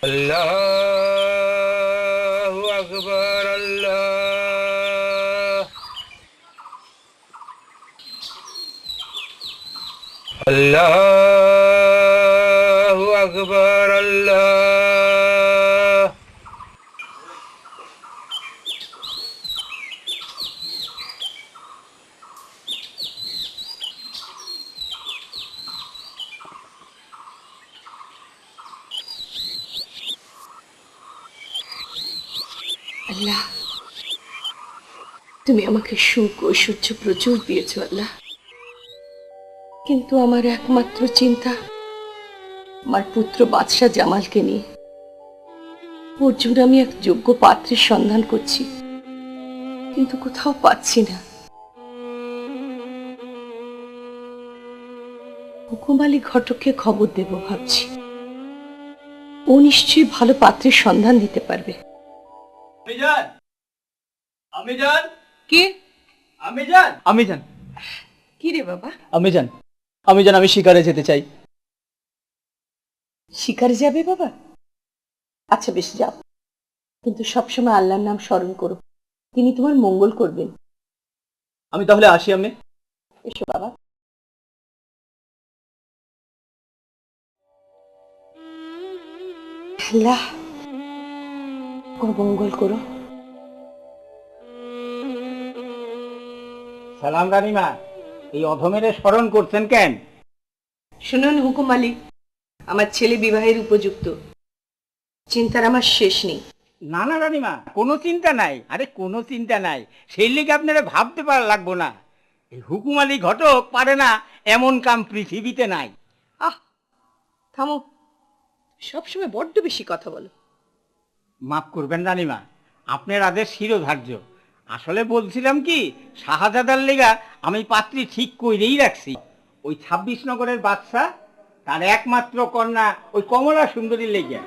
আল্লাহু আকবার। আল্লাহু আকবার। আল্লাহ, তুমি আমাকে সুখ ঐশ্বর্য প্রচুর দিয়েছ আল্লাহ, কিন্তু আমার একমাত্র চিন্তা আমার পুত্র বাদশাহ জামালকে নিয়ে। ওর জন্য আমি এক যোগ্য পাত্রের সন্ধান করছি, কিন্তু কোথাও পাচ্ছি না। হুকুম আলী ঘটককে খবর দেব ভাবছি, ও নিশ্চয়ই ভালো পাত্রের সন্ধান দিতে পারবে। কি রে বাবা? আমি শিকারে যেতে চাই। শিকারে যাবে বাবা? আচ্ছা বেশ, যাও, কিন্তু সবসময় আল্লাহর নাম স্মরণ করো, তিনি তোমার মঙ্গল করবেন। আমি তাহলে আসি আম্মি। এসো বাবা। আল্লাহ ওর মঙ্গল করো। সালাম রানীমা, এই অধমের স্মরণ করছেন কেন? শুনুন হুকুম আলী, আমার ছেলে বিবাহের উপযুক্ত, চিন্তার আমার শেষ নেই। না না রানীমা, কোনো চিন্তা নাই। আরে কোনো চিন্তা নাই, সেই লিগে আপনারা ভাবতে পারা লাগবো না। এই হুকুম আলী ঘটক পারে না এমন কাম পৃথিবীতে নাই। আহ থামো, সবসময় বড্ড বেশি কথা বলো। মাফ করবেন রানীমা, আপনার আদেশ শিরোধার্য। আসলে বলছিলাম কি, শাহজাদার লেগা আমি পাত্রী ঠিক কইরেই রাখছি। ওই ২৬ নগরের বাদশা, তার একমাত্র কন্যা ওই কমলা সুন্দরীর লেগে।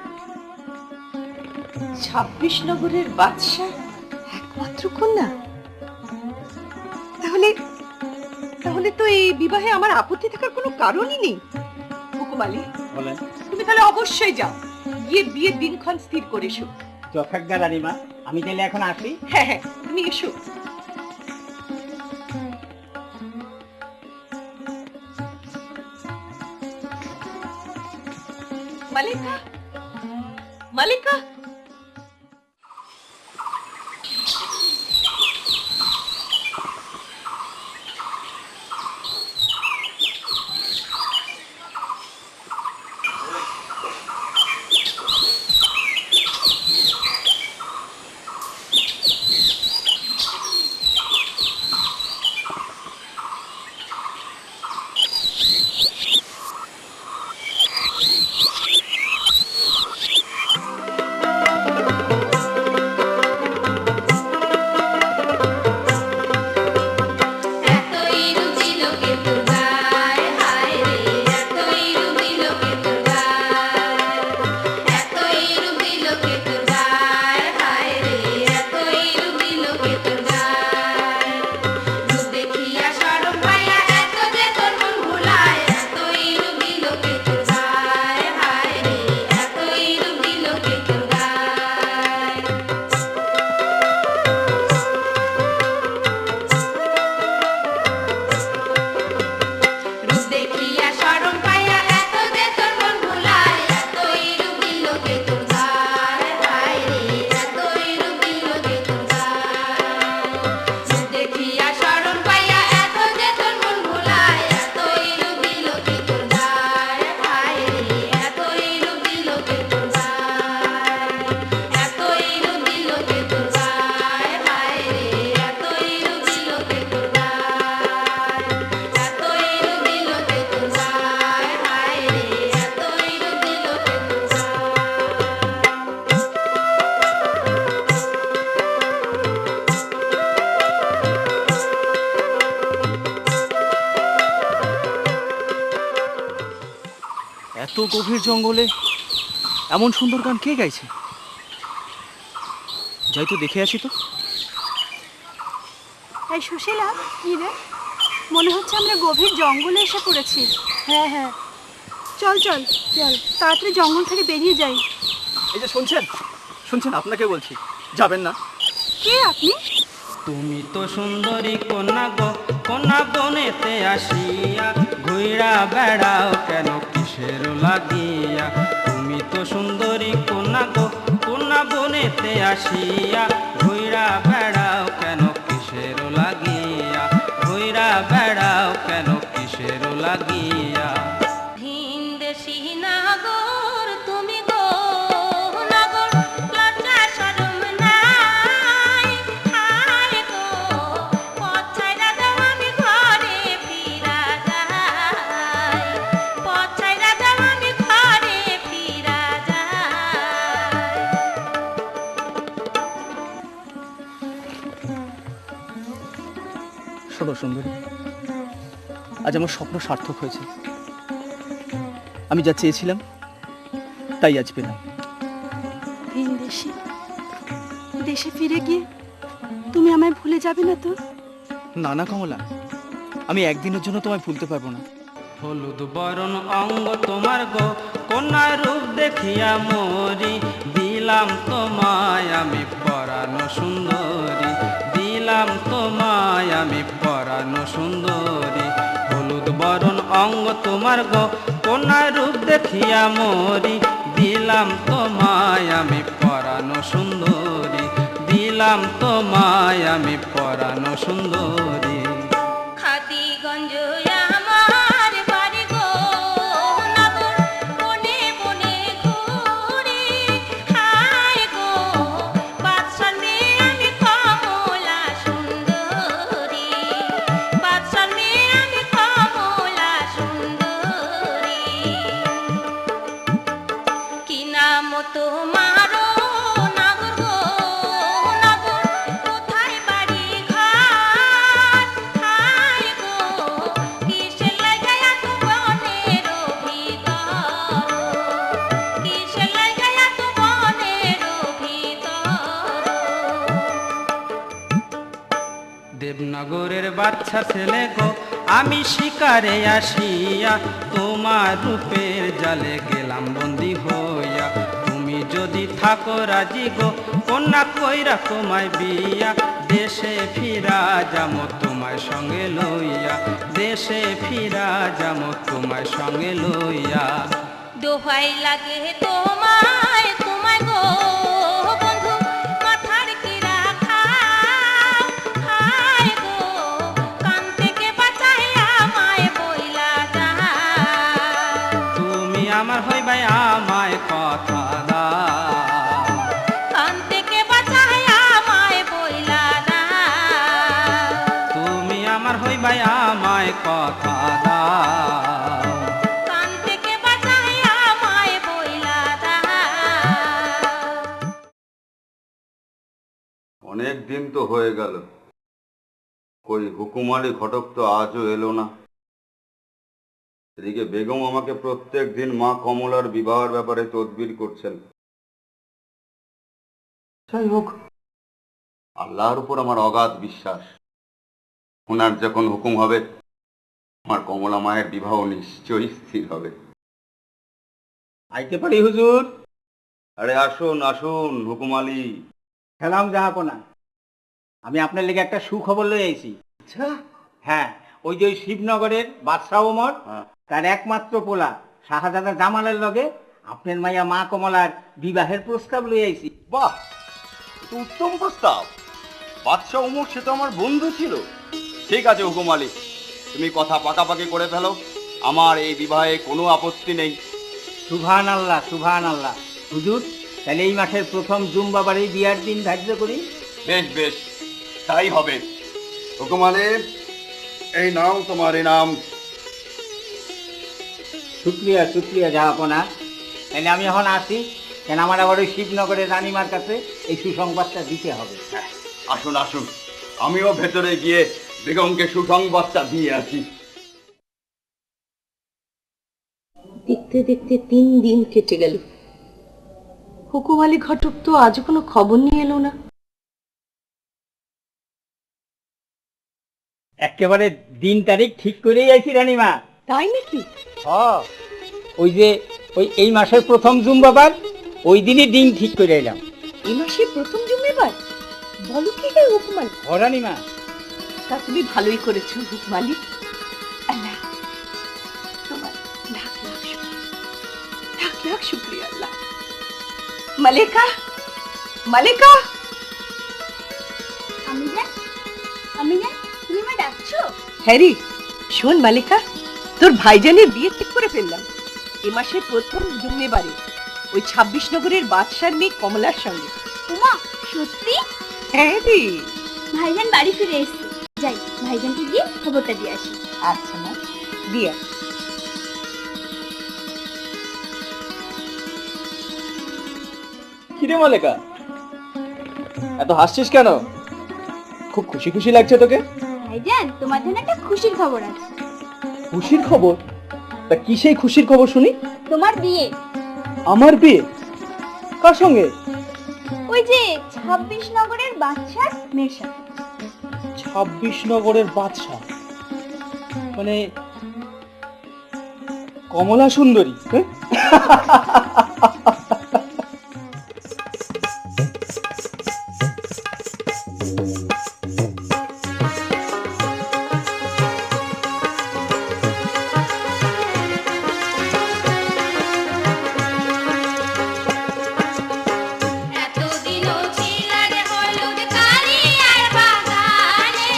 ২৬ নগরের বাদশা একমাত্র কন্যা? তাহলে তাহলে তো এই বিবাহে আমার আপত্তি থাকার কোনো কারণই নেই। হুকুম আলী, বলেন। তুমি তাহলে অবশ্যই যাও, গিয়ে বিয়ের দিনক্ষণ স্থির করে এসো। যথাজ্ঞা রানীমা, আমি তাহলে এখন আসি। হ্যাঁ হ্যাঁ, তুমি এসো। মালিকা, মালিকা। এত গভীর জঙ্গলে এমন সুন্দর গান কে গাইছে? যাই তো দেখে আসি তো। এই সুশীলা, কি রে? মনে হচ্ছে আমরা গভীর জঙ্গলে এসে পড়েছি। হ্যাঁ হ্যাঁ, চল চল চল, তাড়াতাড়ি জঙ্গল থেকে বেরিয়ে যাই। এই যে শুনছেন শুনছেন, আপনাকে বলছি, যাবেন না? কে আপনি? তুমি তো সুন্দরী কন্যা গো, কন্যা বনেতে আসিয়া ঘুইরা বেড়াও কেন কিসের লাগিয়া? তুমি তো সুন্দরী কন্যা গো, কন্যা বনেতে আসিয়া ঘুইরা বেড়াও কেন কিসের লাগিয়া? ঘুইরা বেড়াও কেন কিসের লাগিয়া? ভিনদেশী নাগর তুমি গো নাগর, লজ্জা শরম নাই। হায় গো পথ ছাইরা দাও আমি ঘরে ফিরা যাই, পথ ছাইরা দাও আমি ঘরে ফিরা যাই। শোনো সুন্দরী, আজ আমার স্বপ্ন সার্থক হয়েছে। আমি যা চেয়েছিলাম তাই আজ পেলাম। ভিনদেশী, দেশে ফিরে গিয়ে তুমি আমায় ভুলে যাবে না তো? না না কমলা, আমি একদিনের জন্য তোমায় ভুলতে পারবো না। হলুদ বরণ অঙ্গ তোমার গো, কন্যা রূপ দেখিয়া মরি দিলাম তোমায় আমি পরানো সুন্দরী, দিলাম তোমায় আমি পরানো সুন্দরী। হলুদ বরণ অঙ্গ তোমার গো, কন্যা রূপ দেখিয়া মরি দিলাম তোমায় আমি পরানো সুন্দরী, দিলাম তোমায় আমি পরানো সুন্দরী। খাদিগঞ্জ আমার বাড়ি গো নাগর, বনে বনে ঘুরি। হায় গো বাদশার মেয়ে আমি কমলা সুন্দরী, বাদশার মেয়ে আমি কমলা সুন্দরী। কি নাম তোমারো নাগর গো নাগর, কোথায় বাড়ি ঘর? হায় গো কিসের লাগায় এত বনের ভিতর, কিসের লাগায় এত বনের ভিতর। দেবনগরের বাচ্চা ছেলে গো, আমি শিকারে আসিয়া তোমার রূপের জালে গেলাম বন্দি হইয়া। তুমি যদি থাকো রাজি গো, কন্যা কইরা তোমায় বিয়া দেশে ফিরা যাম তোমায় সঙ্গে লইয়া, দেশে ফিরা যাম তোমায় সঙ্গে লইয়া। দোহাই লাগে তোমায় তোমায় গো বন্ধু, মাথার কিরা খাও। হায় গো কান থেকে বাঁচাই আমায় বইলা যাও। তুমি আমার হইবাই আমায় কথা দাও, কান থেকে বাঁচাই আমায় বইলা যাও। তুমি আমার হইবাই আমায় কথা দাও। কান থেকে বাঁচাই আমায় বইলা যাও। অনেক দিন তো হয়ে গেল, কই হুকুম আলী ঘটক তো আজও এলো না। এদিকে বেগম আমাকে প্রত্যেক দিন মা কমলার বিবাহের ব্যাপারে তদবির করছেন। যাই হোক, আল্লাহর উপর আমার অগাধ বিশ্বাস, ওনার যখন হুকুম হবে আমার কমলা মায়ের বিবাহ নিশ্চয়ই স্থির হবে। আইতে পারি হুজুর? আরে আসুন আসুন হুকুম আলী। সালাম জাহাপনা, আমি আপনার লেগে একটা সুখবর লয়ে আইছি। আচ্ছা, হ্যাঁ, ওই যে ওই শিবনগরের বাদশাহ ওমর, হ্যাঁ। তার একমাত্র পোলা শাহজাদা জামালের লগে আপনার মাইয়া মা কমলার বিবাহের প্রস্তাব লয়ে আইছি। বাহ, এ তো উত্তম প্রস্তাব। বাদশাহ উমর সে তো আমার বন্ধু ছিল। ঠিক আছে হুকুম আলী, তুমি কথা পাকাপাকি করে ফেলো, আমার এই বিবাহে কোনো আপত্তি নেই। সুবহান আল্লাহ, সুবহান আল্লাহ। হুজুর, তাহলে এই মাসের প্রথম জুম্বাবারেই বিয়ার দিন ধার্য করি। বেশ বেশ, তাই হবে। হুকুম আলী, এই নাও তোমার ইনাম। শুক্রিয়া শুক্রিয়া জাহাপনা। তাহলে আমি এখন আসি, কেন আমার আবার ওই শিবনগরের রানীমার কাছে এই সুসংবাদটা দিতে হবে। আসুন আসুন, আমিও ভেতরে গিয়ে বেগমকে সুসংবাদটা দিয়ে আসি। দেখতে দেখতে 3 দিন কেটে গেল, হুকুম আলী ঘটক তো আজও কোনো খবর নিয়ে এলো না। একেবারে দিন তারিখ ঠিক করেই আইছি রানীমা। তাই নাকি? ওই যে ওই এই মাসের প্রথম জুম্বাবার ওই দিনই দিন ঠিক করে এলাম। এ মাসে প্রথম জুম্মেবার? বলো কি হে হুকুমালি? ও রানীমা, তা তুমি ভালোই করেছো হুকুমালি। আল্লাহ তোমার লাখ লাখ শুকরিয়া, লাখ লাখ শুকরিয়া আল্লাহ। মালেকা, মালেকা, আমি জান, তুমি আমায় ডাকছো? হ্যারি শোন মালিকা, তোর ভাইজানের বিয়ে ঠিক করে ফেললাম এ মাসের প্রথম জুম্মেবারে ওই 26 নগরের বাদশার মেয়ে কমলার সঙ্গে। উমা, সত্যি? হ্যাঁ রে। ভাইজান বাড়ি ফিরে এসেছে, যাই ভাইজানকে গিয়ে খবরটা দিয়ে আসি। আচ্ছা মা, দিয়া। কিরে মালেকা, এত হাসছিস কেন? খুব খুশি খুশি লাগছে তোকে? ভাইজান, তোমার জন্য একটা খুশির খবর আছে। খুশির খবর? তা কি সেই খুশির খবর শুনি? তোমার বিয়ে। আমার বিয়ে? কার সঙ্গে? ওই যে 26 নগরের বাদশার মেয়ের সাথে। 26 নগরের বাদশা মানে কমলা সুন্দরী? হ্যাঁ? এতদিনও ছিলারে হলুদ কালিয়ার বাগানে,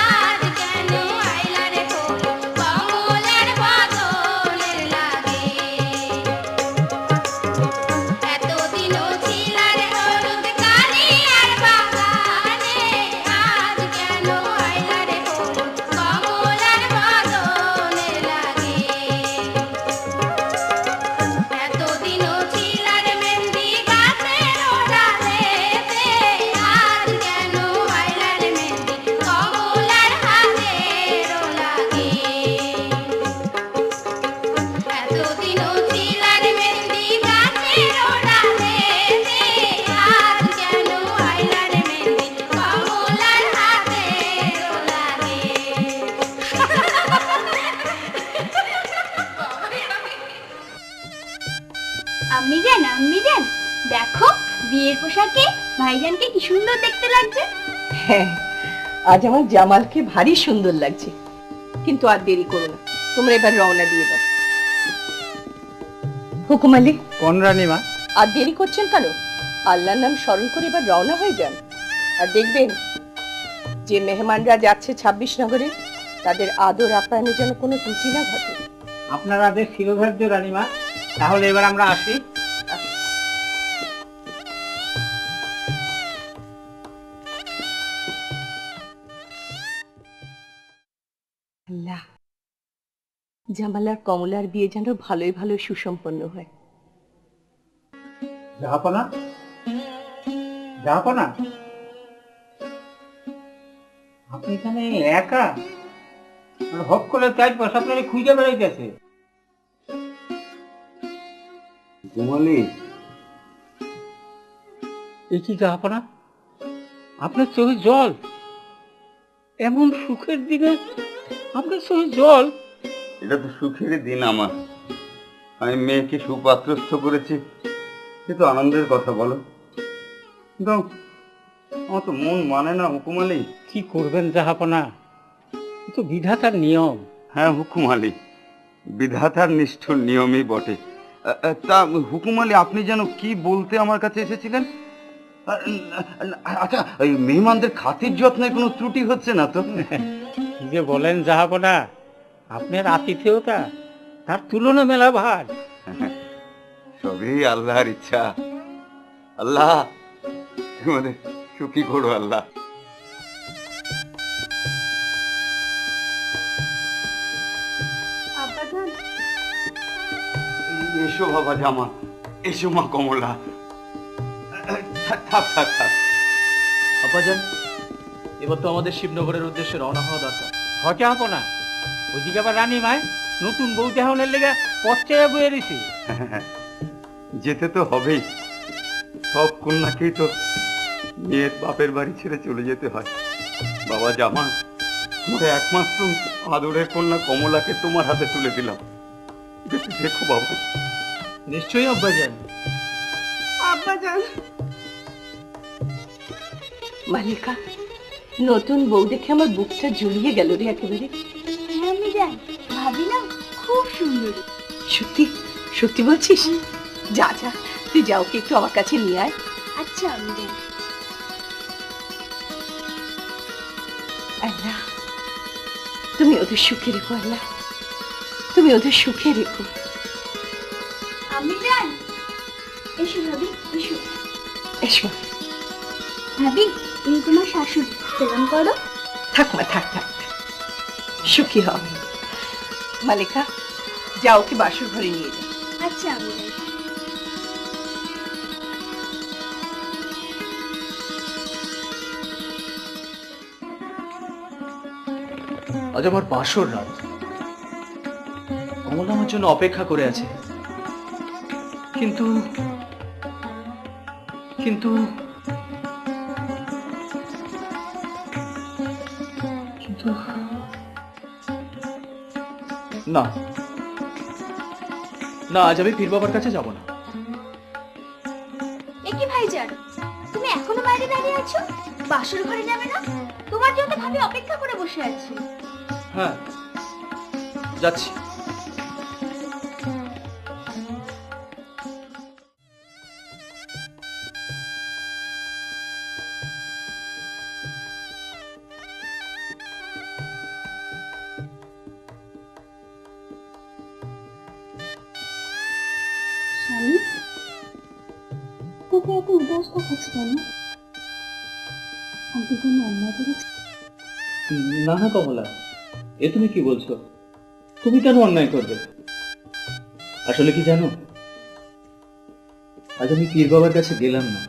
আজ কেন আইলারে হলুদ কমলার বদলের লাগে। এতদিনও ছিলারে হলুদ কালিয়ার বাগানে, আজ কেন আইলারে হলুদ কমলার বদলের লাগে। এতদিনও ছিলার মেহেন্দি গাছের ডালেতে, আজ কেন আইলার মেহেন্দি কমলার হাতের লাগে। এতদিনও ছিলার মেহেন্দি গাছের ডালেতে, আজ কেন আইলার মেহেন্দি কমলার হাতের লাগে। আম্মি জান, দেখো বিয়ের পোশাকে ভাইজানকে কি সুন্দর দেখতে লাগছে। হ্যাঁ, আজ আমার জামালকে ভারী সুন্দর লাগছে। কিন্তু আর দেরি করো না, তোমরা এবার রওনা দিয়ে দাও। হুকুম আলী, কোন রানীমা? আর দেরি করছেন কেন? আল্লাহর নাম স্মরণ করে এবার রওনা হয়ে যান। আর দেখবেন যে মেহমানরা যাচ্ছে 26 নগরে, তাদের আদর আপ্যায়নের জন্য কোনো ত্রুটি না ঘটে। আপনার আদেশ শিরোধার্য রানীমা। তাহলে এবার আমরা আসি। আল্লাহ, জামাল আর কমলার বিয়ে যেন ভালোই ভালো সুসম্পন্ন হয়। জাহাপনা, জাহাপনা, আপনি এখানে একা? হক করে চাইপাশ আপনারা খুঁজে বেড়াইতেছে। ঘুমালি? এ কি জাহাপনা, আপনার চোখে জল? এমন সুখের দিনে আপনার চোখে জল? এটা তো সুখের দিন আমার। আমি মেয়েকে সুপাত্রস্থ করেছি, এ তো আনন্দের কথা বলো। কিন্তু আমার তো মন মানে না হুকুম আলী। কি করবেন জাহাপনা, এ তো বিধাতার নিয়ম। হ্যাঁ হুকুম আলী, বিধাতার নিষ্ঠুর নিয়মই বটে। তা হুকুম আলী, আপনি যেন কি বলতে আমার কাছে এসেছিলেন? আচ্ছা, এই মেহমানদের খাতির যত্নের কোনো ত্রুটি হচ্ছে না তো? কি যে বলেন জাহাপনা, আপনার আতিথেয়তা তার তুলনা মেলা ভার। সবই আল্লাহর ইচ্ছা। আল্লাহ তোমাদের সুখী করো আল্লাহ। আব্বাজান, এসো বাবা জামা, এসো মা কমলা। থাক থাক থাক। আব্বাজান, এবার তো আমাদের শিবনগরের উদ্দেশ্যে রওনা হওয়া দরকার। জাহাপনা, ওইদিকে আবার রানীমায় নতুন বউ দেহনের লেগে পশ্চায় বয়ে রয়েছে। যেতে তো হবেই, সব কন্যাকেই তো মেয়ের বাপের বাড়ি ছেড়ে চলে যেতে হয়। বাবা জামা, তোমার একমাত্র আদরের কন্যা কমলাকে তোমার হাতে তুলে দিলাম। দেখো বাবা। নিশ্চয়ই আব্বাজান, আব্বাজান। মালিকা, নতুন বউ দেখে আমার বুকটা জুড়িয়ে গেল রে একেবারে। হ্যাঁ আমি জান, ভাবি না খুব সুন্দর। সত্যি সত্যি বলছিস? যা যা, তুই যাও, ওকে একটু আমার কাছে নিয়ে আয়। আচ্ছা আমি জান। আল্লাহ, তুমি ওদের সুখে রেখো। আল্লাহ, তুমি ওদের সুখে রেখো। আমি জান, এসো ভাবি এসো। এসো। ভাবি, এই তোমার শাশুড়ি, প্রণাম করো। থাক মা, থাক থাক, সুখী হও। মালিকা, যাও, ওকে বাসর ঘরে নিয়ে যাও। আচ্ছা আমি জান। আজ আমার বাসর রাত, কমল আমার জন্য অপেক্ষা করে আছে, কিন্তু কিন্তু কিন্তু না না, আজ আমি পীর বাবার কাছে যাব না। একি ভাইজান, তুমি এখনো বাইরে দাঁড়িয়ে আছো? বাসর ঘরে যাবে না? তোমার জন্য ভাবি অপেক্ষা করে বসে আছে। হ্যাঁ, যাচ্ছি। স্বামী, তোকে এত উদাস দেখাচ্ছে কেন? আমি কোনো অন্যায় করেছি? না না কমলা, এ তুমি কি বলছো? তুমি কেন অন্যায় করবে? আসলে কি জানো, আজ আমি পীর বাবার কাছে গেলাম না।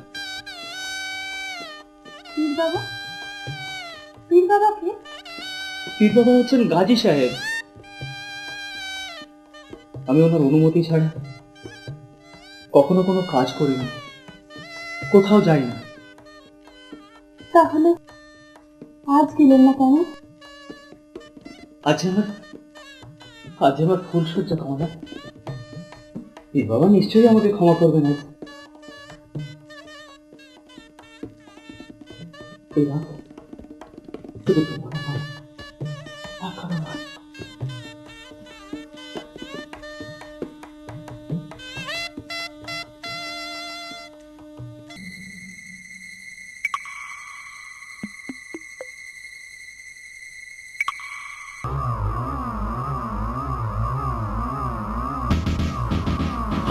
পীর বাবা? পীর বাবাকে? পীর বাবা হচ্ছেন গাজী সাহেব। আমি ওনার অনুমতি ছাড়া কখনো কোনো কাজ করি না, কোথাও যাই না। তাহলে আজ গেলেন না কেন? আজ আমার ফুল সজ্জা কমলা। পীর বাবা নিশ্চয়ই আমাকে ক্ষমা করবেন। আজ এই রাত শুধু তোমার নয়, আর কারো নয়।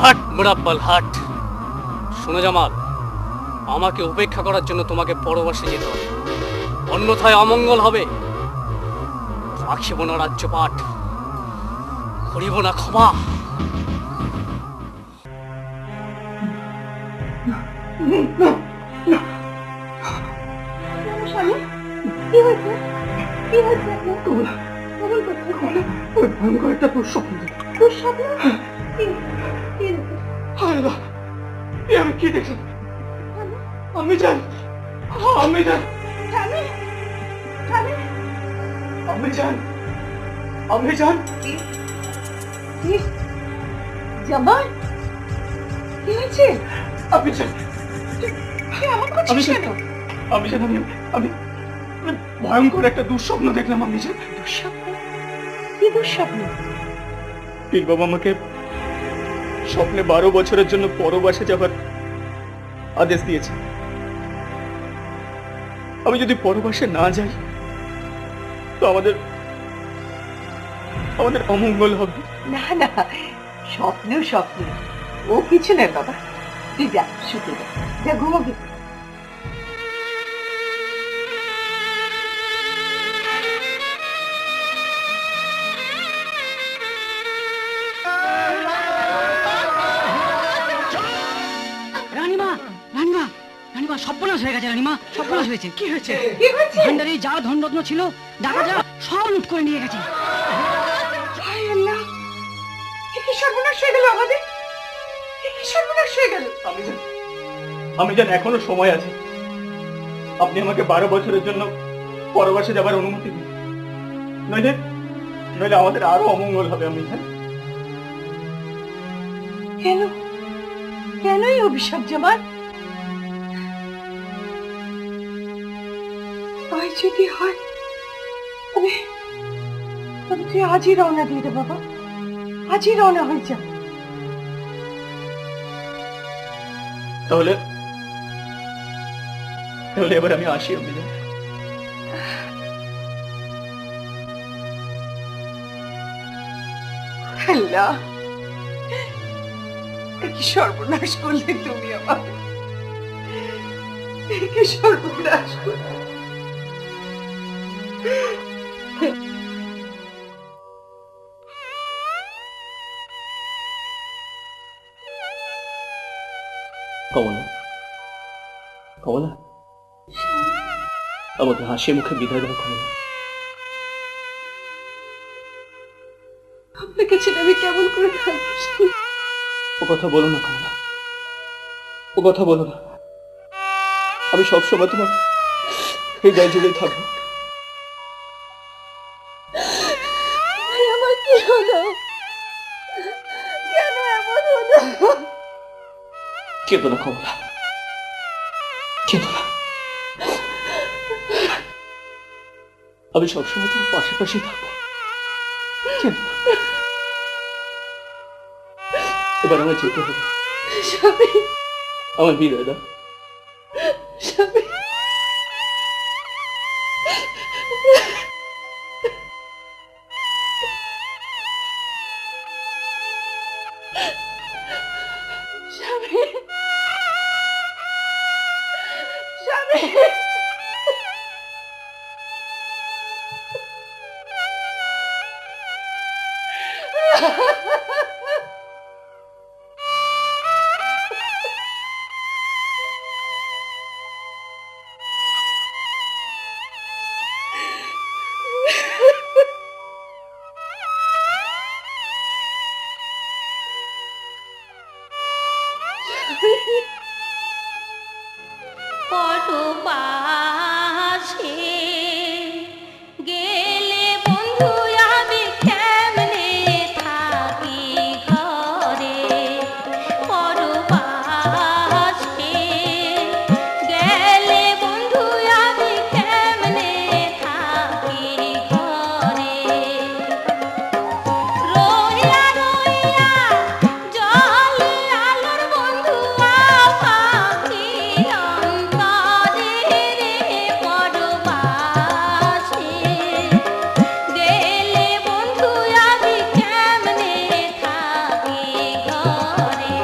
হাট মুরাব্বাল হাট। শোনো জামাল, আমাকে উপেক্ষা করার জন্য তোমাকে পরবাসে যেতে হবে, অন্যথায় অমঙ্গল হবে। রাখিব না রাজ্যপাট, করিব না ক্ষমা। স্বামী, কি হয়েছে? কি হয়েছে আপনার? কমল কোথায়? ওই ভয়ঙ্কর একটা দুঃস্বপ্ন। দুঃস্বপ্ন? কি কি দেখেছো? আল্লাহ, এ আমি কি দেখলাম? আমি জানি, আমি জানি, স্বামী, স্বামী, আমি জানি, আমি জানি। কি? জামাল, কি হয়েছে? আমি জানি, তুই আমার করছিস আমি কেন? আমি জানি, আমি ভয়ঙ্কর একটা দুঃস্বপ্ন দেখলাম। আমি জানি। দুঃস্বপ্ন? কি দুঃস্বপ্ন? পীর বাবা আমাকে স্বপ্নে 12 বছরের জন্য পরবাসে যাবার আদেশ দিয়েছে। আমি যদি পরবাসে না যাই তো আমাদের অমঙ্গল হবে। না না, স্বপ্ন স্বপ্ন, ও কিছু নয় বাবা। তুই যা, শুতে যা, যা ঘুমোবি। রানীমা, রানীমা, রানীমা, সর্বনাশ হয়ে গেছে। রানীমা, সর্বনাশ হয়েছে। কি হয়েছে? কি হয়েছে? ভান্ডারে যা ধনরত্ন ছিল, ডাকাতরা সব লুট করে নিয়ে গেছে। হায় আল্লাহ, এ কি সর্বনাশ হয়ে গেল আমাদের! এ কি সর্বনাশ হয়ে গেল! আমি জানি এখনো সময় আছে। আপনি আমাকে 12 বছরের জন্য পরবাসে যাবার অনুমতি দিন, নইলে আমাদের আরো অমঙ্গল হবে। আমি জানি। কেন? কেন এই অভিশাপ জামাল? যদি হয় তবে তবে তুই আজই রওনা দিয়ে দে বাবা, আজই রওনা হয়ে যা। তাহলে তাহলে এবার আমি আসি অম্বিকা। আল্লাহ, কি সর্বনাশ করলে তুমি আমার, কি সর্বনাশ করলে। কমলা, কমলা, আমাকে হাসি মুখে বিদায় দাও কমলা। আপনাকে ছেড়ে আমি কেমন করে থাকবো? ও কথা বলো না কমলা, ও কথা বলো না। আমি সবসময় তোমার হৃদয় জুড়েই থাকবো। আমার কি হলো? কেন এমন হলো? কেঁদো না কমলা, কেঁদো না। আমি সবসময় তোমার পাশাপাশি থাকবো। কেঁদো না। এবার আমার যেতে হবে। স্বামী, আমার বিদায় দাও। স্বামী, স্বামী, স্বামী। পরবাসে গেলে বন্ধু আমি কেমনে থাকি ঘরে। পরবাসে গেলে বন্ধু আমি কেমনে থাকি ঘরে। রইয়া রইয়া জলে আলোর বন্ধু পাখি অন্তরে রে। পরবাসে গেলে বন্ধু আমি কেমনে থাকি ঘরে।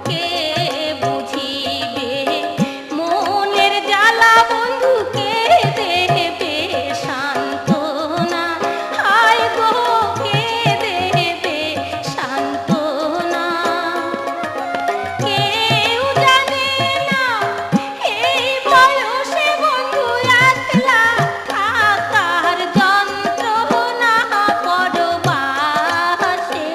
কে বুঝিবে মনের জ্বালা বন্ধু, কে দেবে সান্ত্বনা। হায় গো, কে দেবে সান্ত্বনা। কেউ জানে না এই বয়সে বন্ধু একলা থাকার যন্ত্রণা। পরবাসে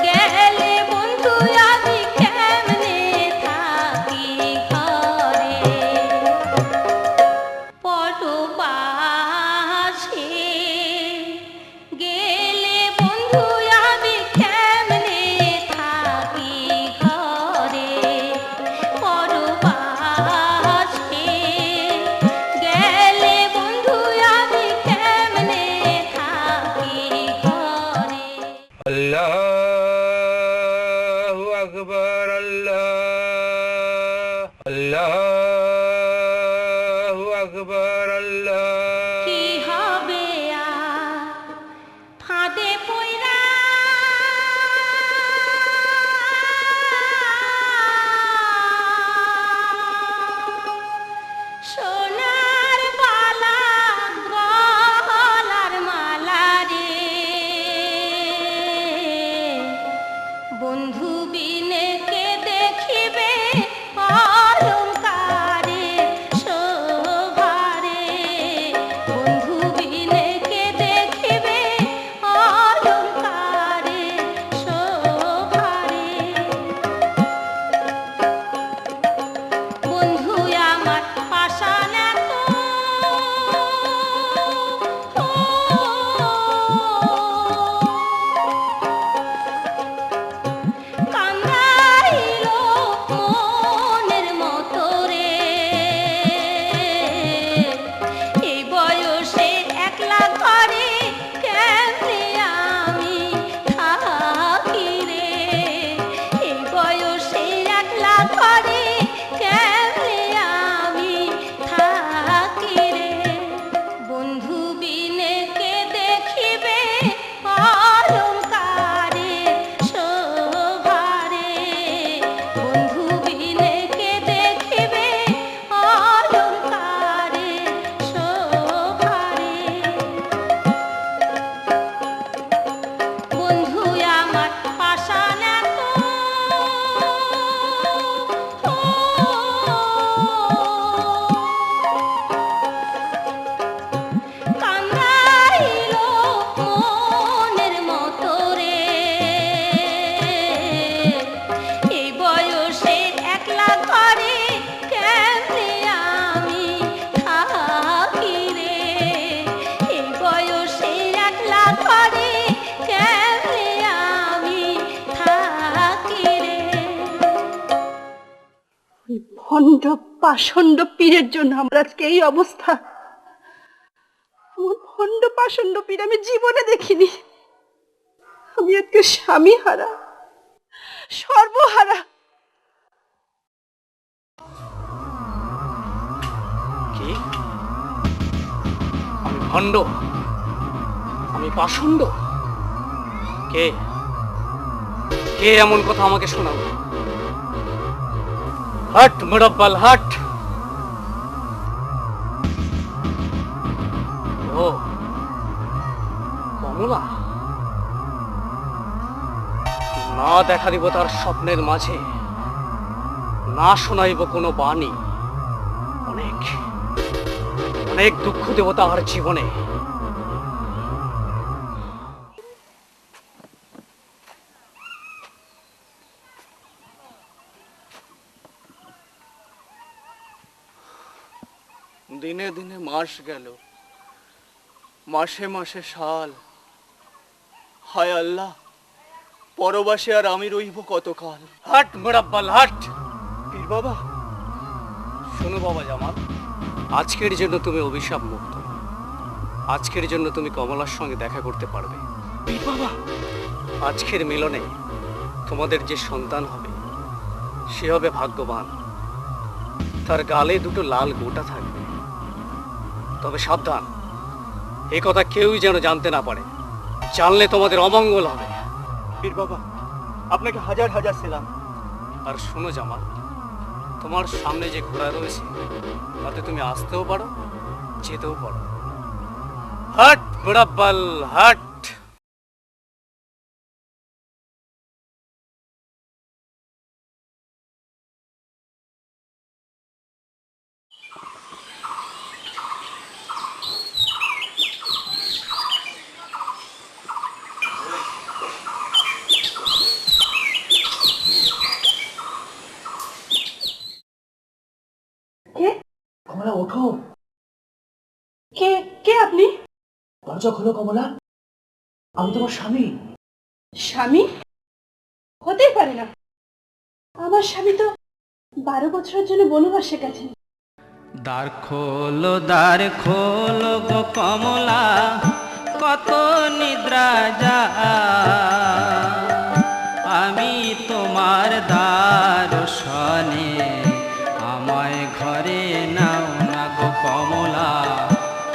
গেলে বন্ধু আমি কেমনে থাকি ঘরে। পরবাসে গেলে বন্ধু আমি কেমনে থাকি ঘরে। পরবাসে গেলে বন্ধু আমি কেমনে থাকি ঘরে। আল্লাহু আকবার, আল্লাহু আকবার, আল্লাহ। কি হবে আর ফাঁদে পইরা সোনার বালা গলার মালা রে। বন্ধু বিনে কে দেখিবে অলংকারে শোভারে। বন্ধু বিনে কে দেখিবে অলংকারে শোভারে। বন্ধু আমার পাষাণ এত, ভণ্ড পাষণ্ড পীরের জন্য আমার আজকে এই অবস্থা। এমন ভণ্ড পাষণ্ড পীর আমি জীবনে দেখিনি। আমি আজকে স্বামী হারা, সর্বহারা। কি? আমি ভণ্ড, আমি পাষণ্ড? কে কে এমন কথা আমাকে শোনাবো? হাট মুরাব্বাল হাট। ও কমলা, না দেখা দিব তার স্বপ্নের মাঝে, না শোনাইব কোনো বাণী। অনেক অনেক দুঃখ দেব তাহার জীবনে। দিনে দিনে মাস গেল, মাসে মাসে সাল। হায় আল্লাহ, পরবাসে আর আমি রইব কতকাল। হাট মুরাব্বাল হাট। পীর বাবা, শোনো বাবা জামাল, আজকের জন্য তুমি অভিশাপ মুক্ত। আজকের জন্য তুমি কমলার সঙ্গে দেখা করতে পারবে। পীর বাবা, আজকের মিলনে তোমাদের যে সন্তান হবে সে হবে ভাগ্যবান। তার গালে দুটো লাল গোটা থাকবে। তবে সাবধান, এ কথা কেউই যেন জানতে না পারে। জানলে তোমাদের অমঙ্গল হবে। পীর বাবা, আপনাকে হাজার হাজার সেলাম। আর শোনো জামাল, তোমার সামনে যে ঘোড়া রয়েছে তাতে তুমি আসতেও পারো, যেতেও পারো। হাট মুরাব্বাল হাট। কমলা ওঠো, কে কে আপনি? দরজা খোলো কমলা, আমি তোমার স্বামী। স্বামী? হতেই পারে না। আমার স্বামী তো 12 বছরের জন্য বনবাসে গেছেন। দ্বার খোলো গো কমলা, কত নিদ্রা যা। আমি তোমার দ্বার শনে, আমায় ঘরে নাও না গো কমলা।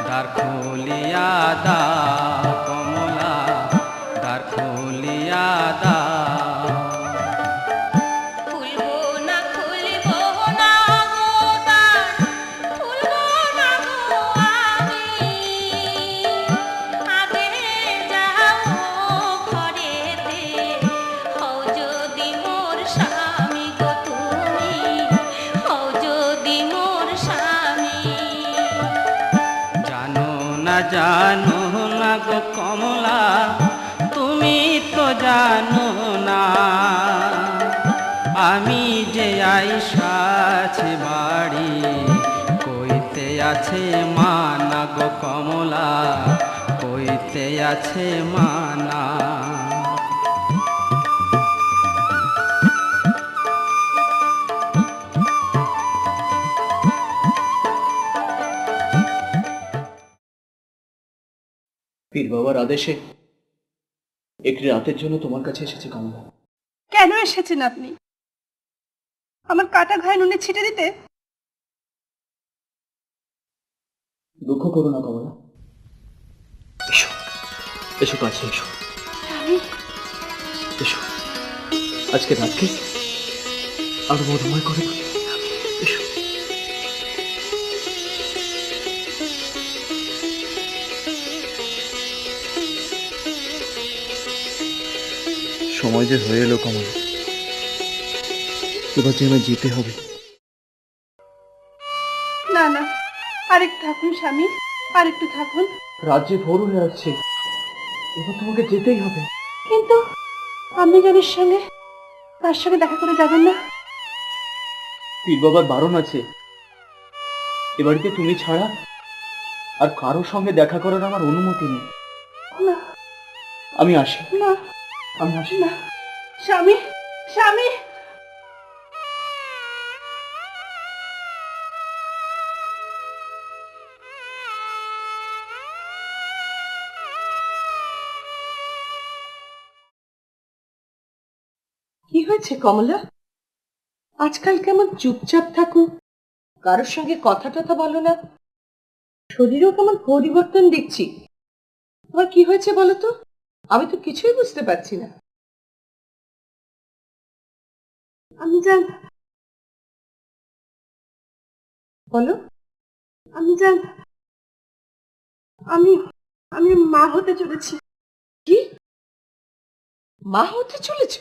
দ্বার খুলিয়া দাও কমলা, দ্বার খুলিয়া দাও। খুলবো না খুলবো না গো দ্বার, খুলবো না গো আমি। আগে যাও ঘরেতে, হও যদি মোর স্বামী গো তুমি, হও যদি মোর স্বামী। জানো না গো কমলা, তুমি তো জানো না আমি যে আইসাছি বাড়ি, কইতে আছে মানা গো কমলা, কইতে আছে মানা। পীর বাবার আদেশে একটি রাতের জন্য তোমার কাছে এসেছি কমলা। কেন এসেছেন আপনি? আমার কাটা ঘায়ে নুনে ছিটে দিতে? দুঃখ করো না কমলা, এসো এসো কাছে এসো। আমি এসো, আজকে রাতকে আরো মধুময় করে তুলি। এসো। সময় যে হয়ে এলো কমলা, এবার যে আমার যেতে হবে। না না, আরেকটু থাকুন স্বামী, আরেকটু থাকুন। রাজ্যে ভোর হয়ে আসছে, এবার তোমাকে যেতেই হবে। কিন্তু আপনি জানির সঙ্গে তার সঙ্গে দেখা করে যাবেন না? পীর বাবার বারণ আছে, এ বাড়িতে তুমি ছাড়া আর কারো সঙ্গে দেখা করার আমার অনুমতি নেই। না আমি আসি, না, আমি আসি। না স্বামী, স্বামী। কি হয়েছে কমলা? আজকাল কেমন চুপচাপ থাকো, কারোর সঙ্গে কথা টথা বলো না, শরীরেও কেমন পরিবর্তন দেখছি। তোমার কি হয়েছে বলো তো? আমি তো কিছুই বুঝতে পারছি না। আমি জান, বলো। আমি জান, আমি আমি মা হতে চলেছি। কি? মা হতে চলেছ?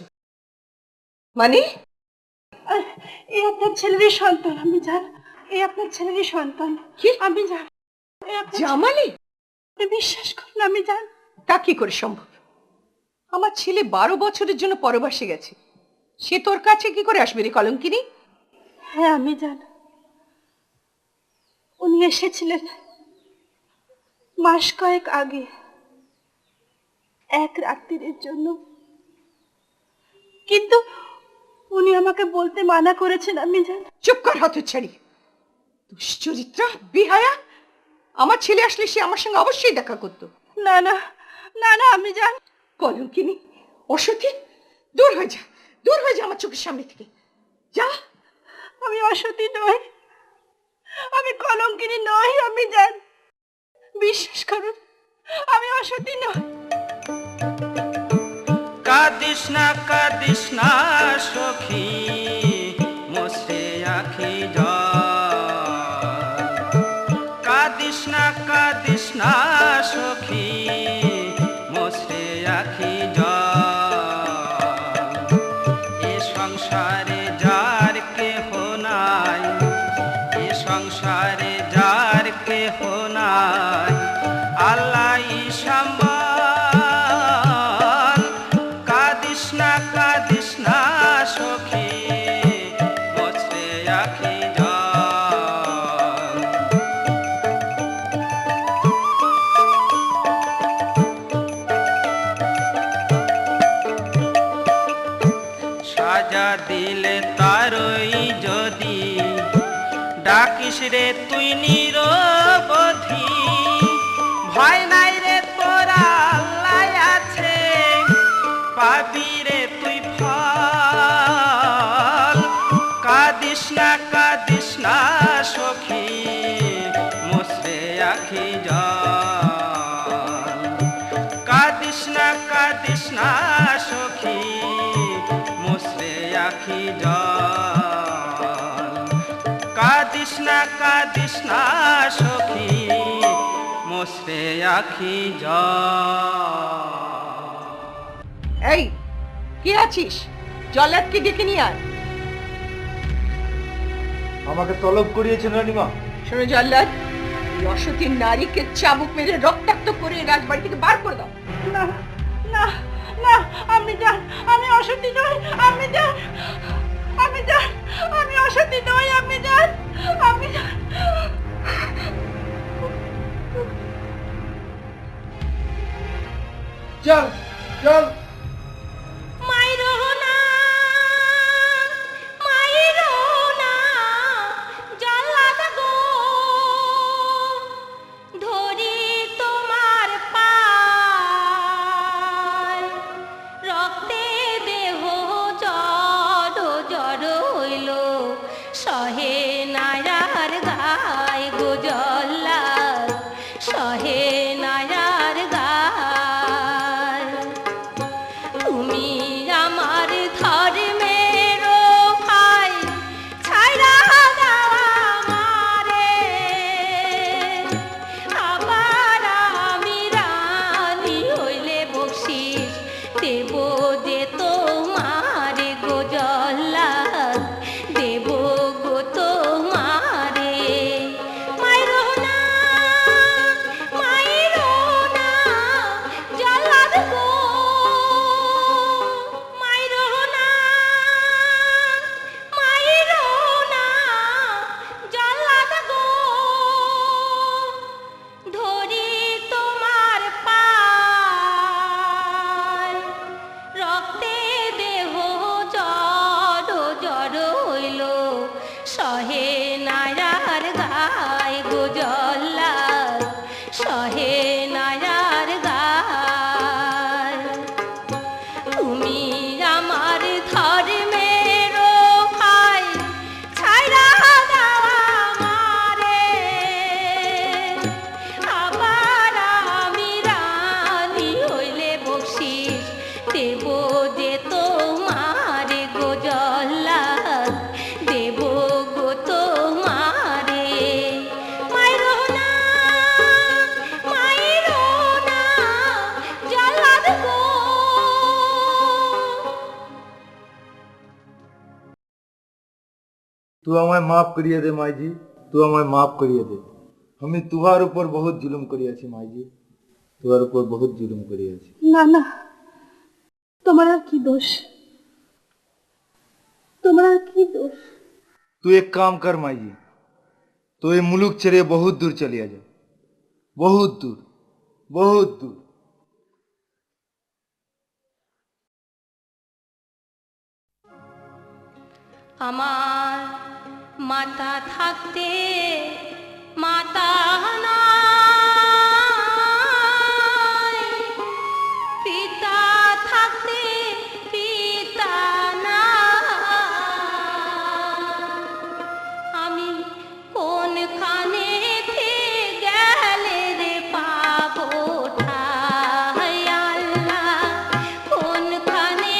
মানে? এই আপনার ছেলেরই সন্তান। আমি জান, এই আপনার ছেলেরই সন্তান। কি? আমি জান, এই আপনার জামালি? ছেলে। বিশ্বাস করুন, আমি জান। তা কি করে সম্ভব? আমার ছেলে 12 বছরের জন্য পরবাসে গেছে, সে তোর কাছে কি করে আসবে রে কলঙ্কিনী? হ্যাঁ আমি জান, উনি এসেছিলেন মাস কয়েক আগে এক রাত্রির জন্য, কিন্তু উনি আমাকে বলতে মানা করেছেন। আমি জান। চুপ কর হতচ্ছাড়ি, দুশ্চরিত্রা, বিহায়া। আমার ছেলে আসলে সে আমার সঙ্গে অবশ্যই দেখা করতো। না না না না, আমি জান। কলঙ্কিনী, অসতী, দূর হয়ে যা, দূর হয়ে যা আমার চোখের সামনে থেকে, যা। আমি অসতী নই, আমি কলঙ্কিনী নই। আমি জান, বিশ্বাস করুন, আমি অসতী নই। কাঁদিস না সখী, মোছে আখি জল। কাঁদিস না সখী, মোছে আখি জল। এ সংসারে যার কেহ নাই, এ সংসারে যার কেহ নাই, আল্লাহ সম্বল। কাঁদিস না সখী, মোছে আখি জল। সাজা দিলে তারই যদি, ডাকিস রে তুই নিরবধি। ভয় নাই রে তোরা, আল্লাহ আছে, পাবি রে তুই ফল। কাঁদিস না সখী, মোছে আখি জল। কাঁদিস না সখী, মোছে আখি জল। কাঁদিস না সখী, মোছে আখি জল। এই, কে আছিস? জল্লাদকে ডেকে নিয়ে আয়। আমাকে তলব করিয়েছেন রানীমা। শোনো জল্লাদ, এই অসতী নারীকে চাবুক মেরে রক্তাক্ত করে রাজবাড়ি থেকে বার করে দাও। না না না, আমি জান, আমি অসতী নই। আমি জান, আমি জান, আমি অসতী নই। আমি জান, আমি জান। চল চল। মাইরো না, মাইরো না, জল্লাদ গো, ধরি তোমার পায়, রক্তে দেব तू हमें माफ करिए दे माई जी, तू हमें माफ करिए दे। हमें तुहार ऊपर बहुत जुलुम करियाছি माई जी, तुहार ऊपर बहुत जुलुम करियाছি। না না, তোমার আর কি দোষ? তোমার আর কি দোষ? तू एक काम कर माई जी, तो ये मुलुक चले बहुत दूर चलिया जा, बहुत दूर, बहुत दूर। আমার মাতা থাকতে মাতা নাই, পিতা থাকতে পিতা নাই, আমি কোনখানে গেলে রে পাবো ঠাই আল্লাহ, কোনখানে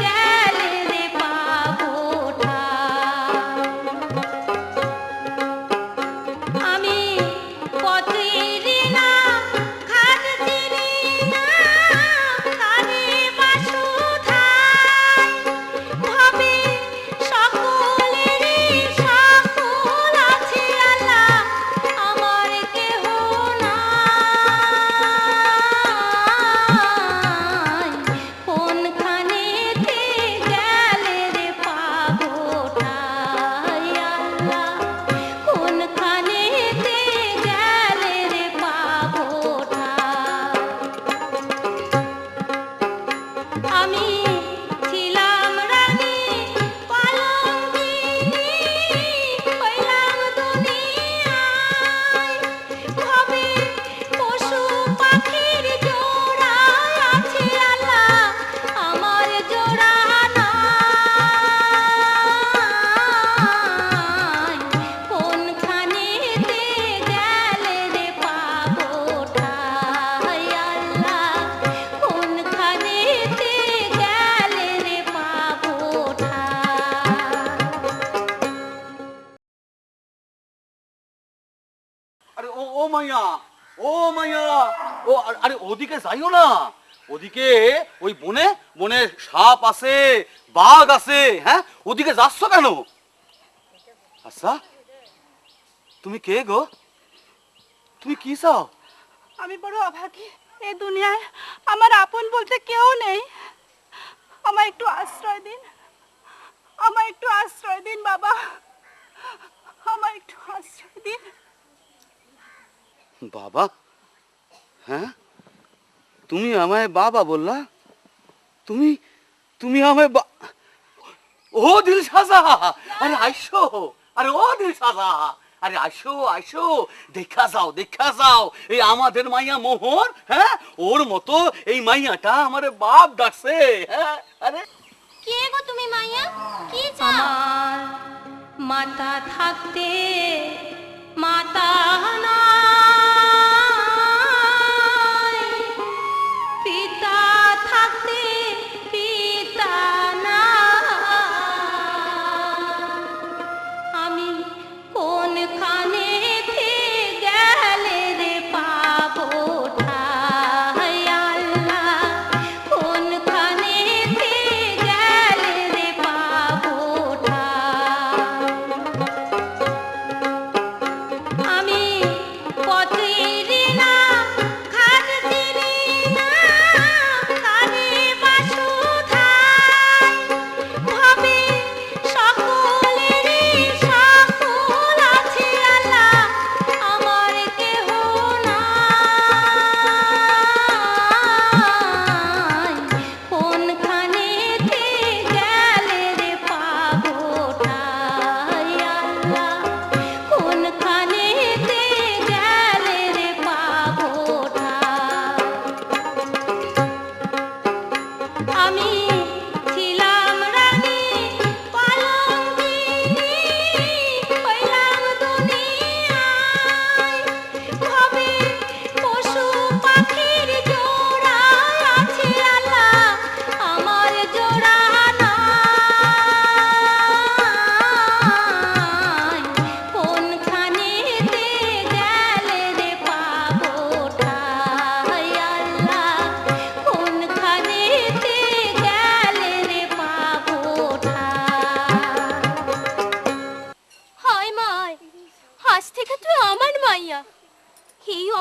গেলে রে পাবো ঠাই। আমি পথের না ঘাট চিনি না, কানে বাসুধাই, ভাবে সকলেরই সকল আছে আল্লাহ, আমার কেহ নাই, কোনখানেতে গেলে রে পাবো ঠাই আল্লাহ, কোনখানেতে গেলে রে পাবো ঠাই। আমি ছিলাম রানী পালঙ্কিনী, হইলাম দুনিয়ায়, ভাবে পশু পাখির জোড়া আছে আল্লাহ, আমার জোড়া নাই, কোনখানেতে গেলে রে পাবো ঠাই আল্লাহ, কোনখানেতে গেলে রে পাবো ঠাই। আরে ও মাইয়া, ও মাইয়া, ও আরে ওদিকে যাইও না, ওদিকে ওই বনে বনে সাপ আছে, বাঘ আছে, হ্যাঁ ওদিকে যাচ্ছ কেন? আচ্ছা তুমি কে গো? তুমি কি চাও? আমি বড় অভাগী, এই দুনিয়ায় আমার আপন বলতে কেউ নেই। আমায় একটু আশ্রয় দিন, আমায় একটু আশ্রয় দিন বাবা, আমায় একটু আশ্রয় দিন। বাবা? হ্যাঁ তুমি আমায় বাবা বললা? তুমি তুমি আমায় ও দিল সাজা, আরে আইসো, আরে ও দিল সাজা, আরে আইসো আইসো, দেখা যাও এই আমাদের মাইয়া মোহর, হ্যাঁ ওর মতো এই মাইয়াটা আমার বাপ ডাকছে, হ্যাঁ আরে কে গো তুমি মাইয়া, কি চাও? আমার মাতা থাকতে মাতা নাই, পিতা থাকতে পিতা নাই, আমি কোনখানেতে গেলে রে পাবো ঠাই আল্লাহ, কোনখানেতে গেলে রে পাবো ঠাই। আমি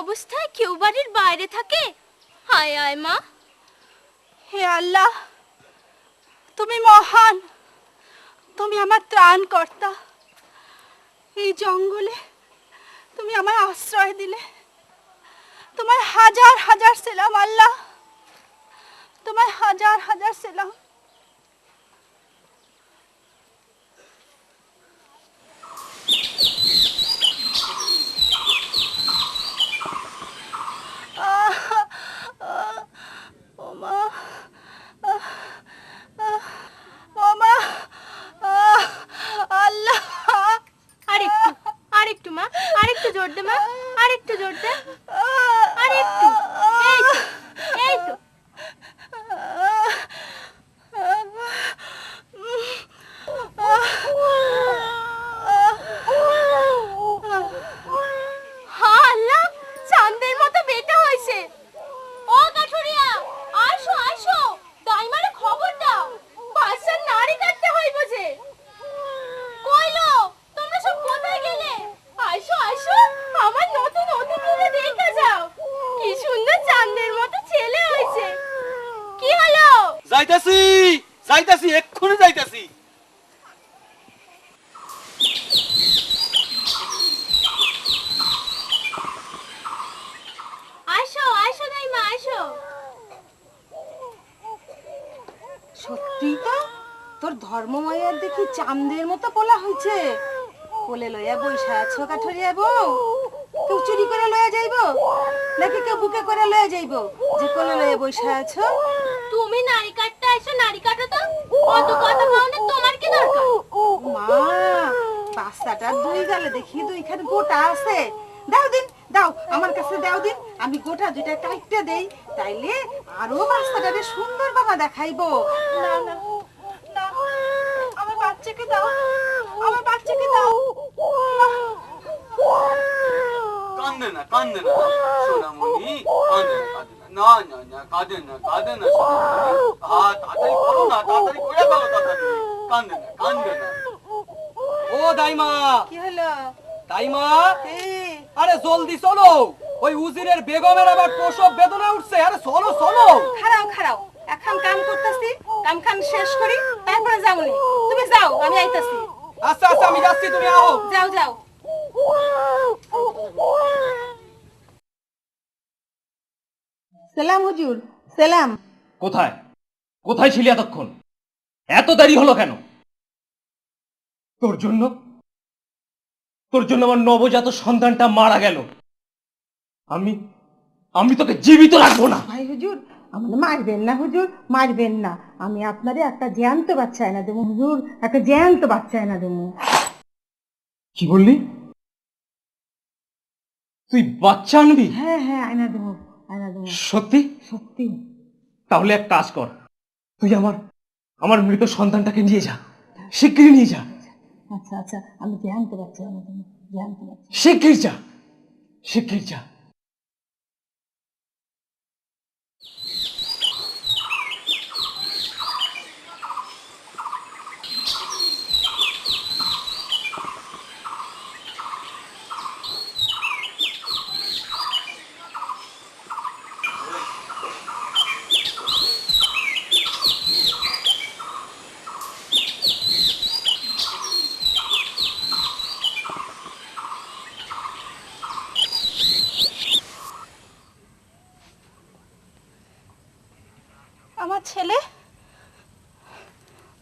অবস্থায় কেউ বাড়ির বাইরে থাকে? হায় আয় মা। হে আল্লাহ, তুমি মহান, তুমি আমার ত্রাণকর্তা। এই জঙ্গলে তুমি আমায় আশ্রয় দিলে, তোমায় হাজার হাজার সেলাম আল্লাহ, তোমায় হাজার হাজার সেলাম। ওমা, ওমা, আল্লাহ। আরেকটু, আরেকটু মা, আরেকটু জোর দে মা, আরেকটু জোর দে, আরেকটু। এই তো, এই তো। হ্যাঁ আল্লাহ, চাঁদের মতো বেটা হয়েছে। ও কাঠুরিয়া, আসো আসো, দাইমারে খবর দাও, বাচ্চার নাড়ি কাটতে হইব যে। কইলো, তোমরা সব কোথায় গেলে? আসো আসো, আমার নতুন অতিথিরে দেখে যাও, কি সুন্দর চাঁদের মতো ছেলে হয়েছে। কি হলো? যাইতাছি, যাইতাছি, এক্ষুনি যাইতাছি। আসো আসো দাইমা, আসো। সত্যি তো, তোর ধর্মমায়ার দেখি চাঁদের মতো পোলা হয়েছে। কোলে লইয়া বইসা আছো কাঠুরিয়া বউ? কেউ চুরি করে লইয়া যাইব, নাকি কেউ বুকে করে লইয়া যাইব যে কোলে লইয়া বইসা আছো? তুমি নারী কাটতে আসো, নারী কাটো তো। অত কথা বলতে তোমার কি দরকার? মা, বাচ্চাটার দুই গালে দেখি দুইখান গোটা আছে। দাও দিন, দাও আমার কাছে দাও দিন, আমি গোটা দুইটা কাটতে দেই, তাইলে আরো বাচ্চাটারে সুন্দর বাবা দেখাইবো। না না না, আমার বাচ্চাকে দাও, আমার বাচ্চাকে দাও। কান্দে না, কান্দে না সোনামণি, কান্দে না, কান্দে না, না না না, কাঁদে না, কাঁদে না সোনামণি। তাড়াতাড়ি করো না, তাড়াতাড়ি করে ফেলো, তাড়াতাড়ি। কান্দে না, কান্দে না। ও দাইমা, কি হলো? দাইমা, এই, আরে জলদি চলো, ওই উজিরের বেগমের আবার প্রসব বেদনা উঠছে। আরে চলো চলো। খাড়াও খাড়াও, এখন কাম করতেছি, কাম খান শেষ করি, তারপরে যাবনি। তুমি যাও, আমি আইতাছি। আচ্ছা আচ্ছা, আমি যাচ্ছি, তুমি আও। যাও যাও। সালাম হুজুর, সালাম। কোথায় কোথায় ছিলি এতক্ষণ? এত দেরি হলো কেন? তোর জন্য, তোর জন্য আমার নবজাত সন্তানটা মারা গেল। আমি আমি তোকে জীবিত রাখবো না। ভাই হুজুর, আমাকে মারবেন না হুজুর, মারবেন না। আমি আপনারে একটা জ্যান্ত বাচ্চা এনে দেবো হুজুর, একটা জ্যান্ত বাচ্চা এনে দেবো। কি বললি? তুই বাচ্চা আনবি? হ্যাঁ হ্যাঁ, আয়না দেবো, আয়না দেবো। সত্যি? সত্যি। তাহলে এক কাজ কর, তুই আমার মৃত সন্তানটাকে নিয়ে যা, শিগগিরই নিয়ে যা। আচ্ছা আচ্ছা, আমি জ্যান্ত বাচ্চা এনে দেবো, জ্যান্ত বাচ্চা। শিগগির যা, শিগগির যা। আমার ছেলে,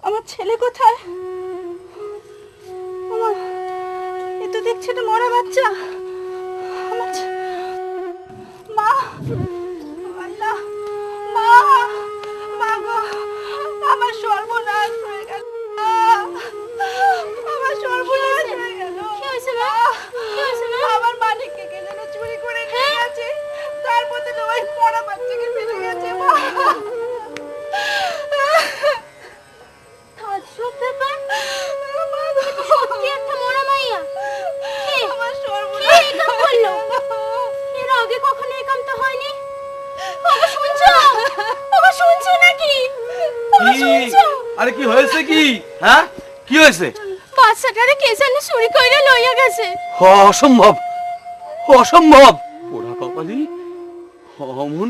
আমার ছেলে কোথায়? আমার এ তো দেখছি এটা মরা বাচ্চা। আমার মা, আল্লাহ, মা, মা গো, আমার সর্বনাশ হয়ে গেল, আমার সর্বনাশ হয়ে গেল। কি হয়েছে মা? কি হয়েছে মা? আমার মালিককে কে যেন চুরি করে নিয়ে গেছে, তার মধ্যে ওই মরা বাচ্চাকে ফেলে গেছে। মা, তাজ্জব ব্যাপার, সত্যি একটা মরা মাইয়া। কে? আমার কে সর্বনাশ এই কাম করলো? এর আগে কখনো এই কাম তো হয়নি। ওগো শুনছো? ওগো শুনছো নাকি? ওগো শুনছো? আরে কি হয়েছে কি? হ্যাঁ, কি হয়েছে? বাচ্চাটারে কে যেন চুরি কইরা লইয়া গেছে। অসম্ভব, অসম্ভব। ওরা কপালি, অমন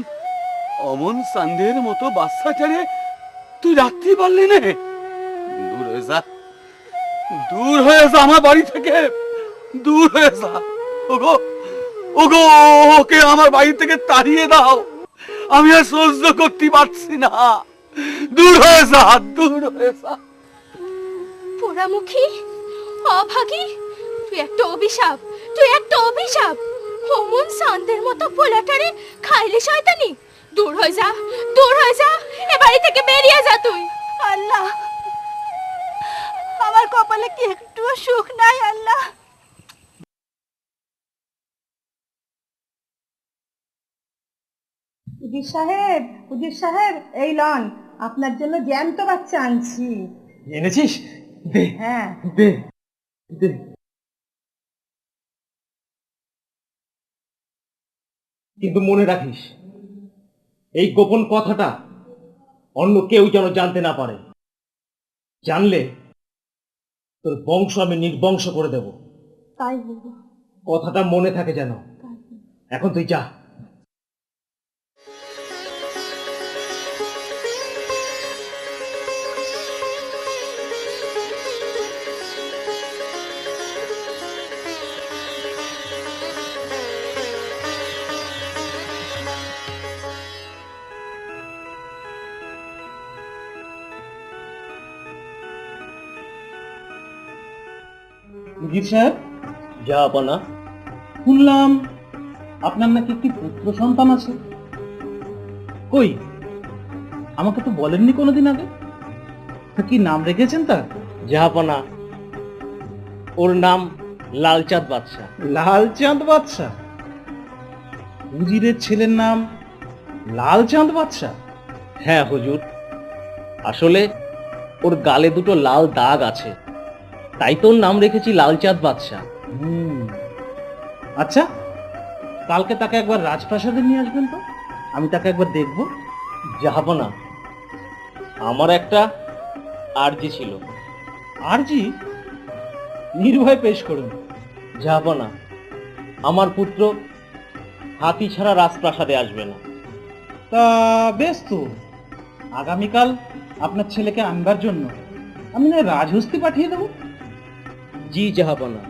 অমন চাঁদের মতো বাচ্চাটারে তুই রাখতে পারলি না? দূর হয়ে যা, দূর হয়ে যা আমার বাড়ি থেকে, দূর হয়ে যা। ওগো ওগো, ওকে আমার বাড়ি থেকে তাড়িয়ে দাও, আমি আর সহ্য করতে পারছি না। দূর হয়ে যা, দূর হয়ে যা। পোড়ামুখী, অভাগী, তুই একটা অভিশাপ, তুই একটা অভিশাপ। অমন চাঁদের মতো পোলাটারে খাইলে শয়তানি। দূর হয়ে যা, দূর হয়ে যা, এ বাড়ি থেকে বেরিয়ে যা তুই। আল্লাহ, আমার কপালে কি একটুও সুখ নাই আল্লাহ। উজির সাহেব, উজির সাহেব, এই লন, আপনার জন্য জ্যান্ত বাচ্চা আনছি। এনেছিস? দে হ্যাঁ, দে দে। কিন্তু মনে রাখিস, এই গোপন কথাটা অন্য কেউ যেন জানতে না পারে। জানলে তোর বংশ আমি নির্বংশ করে দেব। তাই হলো। কথাটা মনে থাকে যেন। এখন তুই যা। উজির সাহেব, যা আপনা, শুনলাম আপনার নাকি একটি পুত্র সন্তান আছে। কই, আমাকে তো বলেননি কোনোদিন আগে। তা কি নাম রেখেছেন তার? জাহাপনা, ওর নাম লালচাঁদ বাদশাহ। লালচাঁদ বাদশাহ? উজিরের ছেলের নাম লালচাঁদ বাদশাহ? হ্যাঁ হুজুর, আসলে ওর গালে দুটো লাল দাগ আছে, তাই তোর নাম রেখেছি লালচাঁদ বাদশাহ। আচ্ছা, কালকে তাকে একবার রাজপ্রাসাদে নিয়ে আসবেন তো, আমি তাকে একবার দেখব। যাবো না, আমার একটা আরজি ছিল। আরজি? নির্ভয় পেশ করুন। যাবো না, আমার পুত্র হাতি ছাড়া রাজপ্রাসাদে আসবে না। তা বেশ তো, আগামীকাল আপনার ছেলেকে আনবার জন্য আমি না রাজহস্তি পাঠিয়ে দেব। জি জাহাপনা।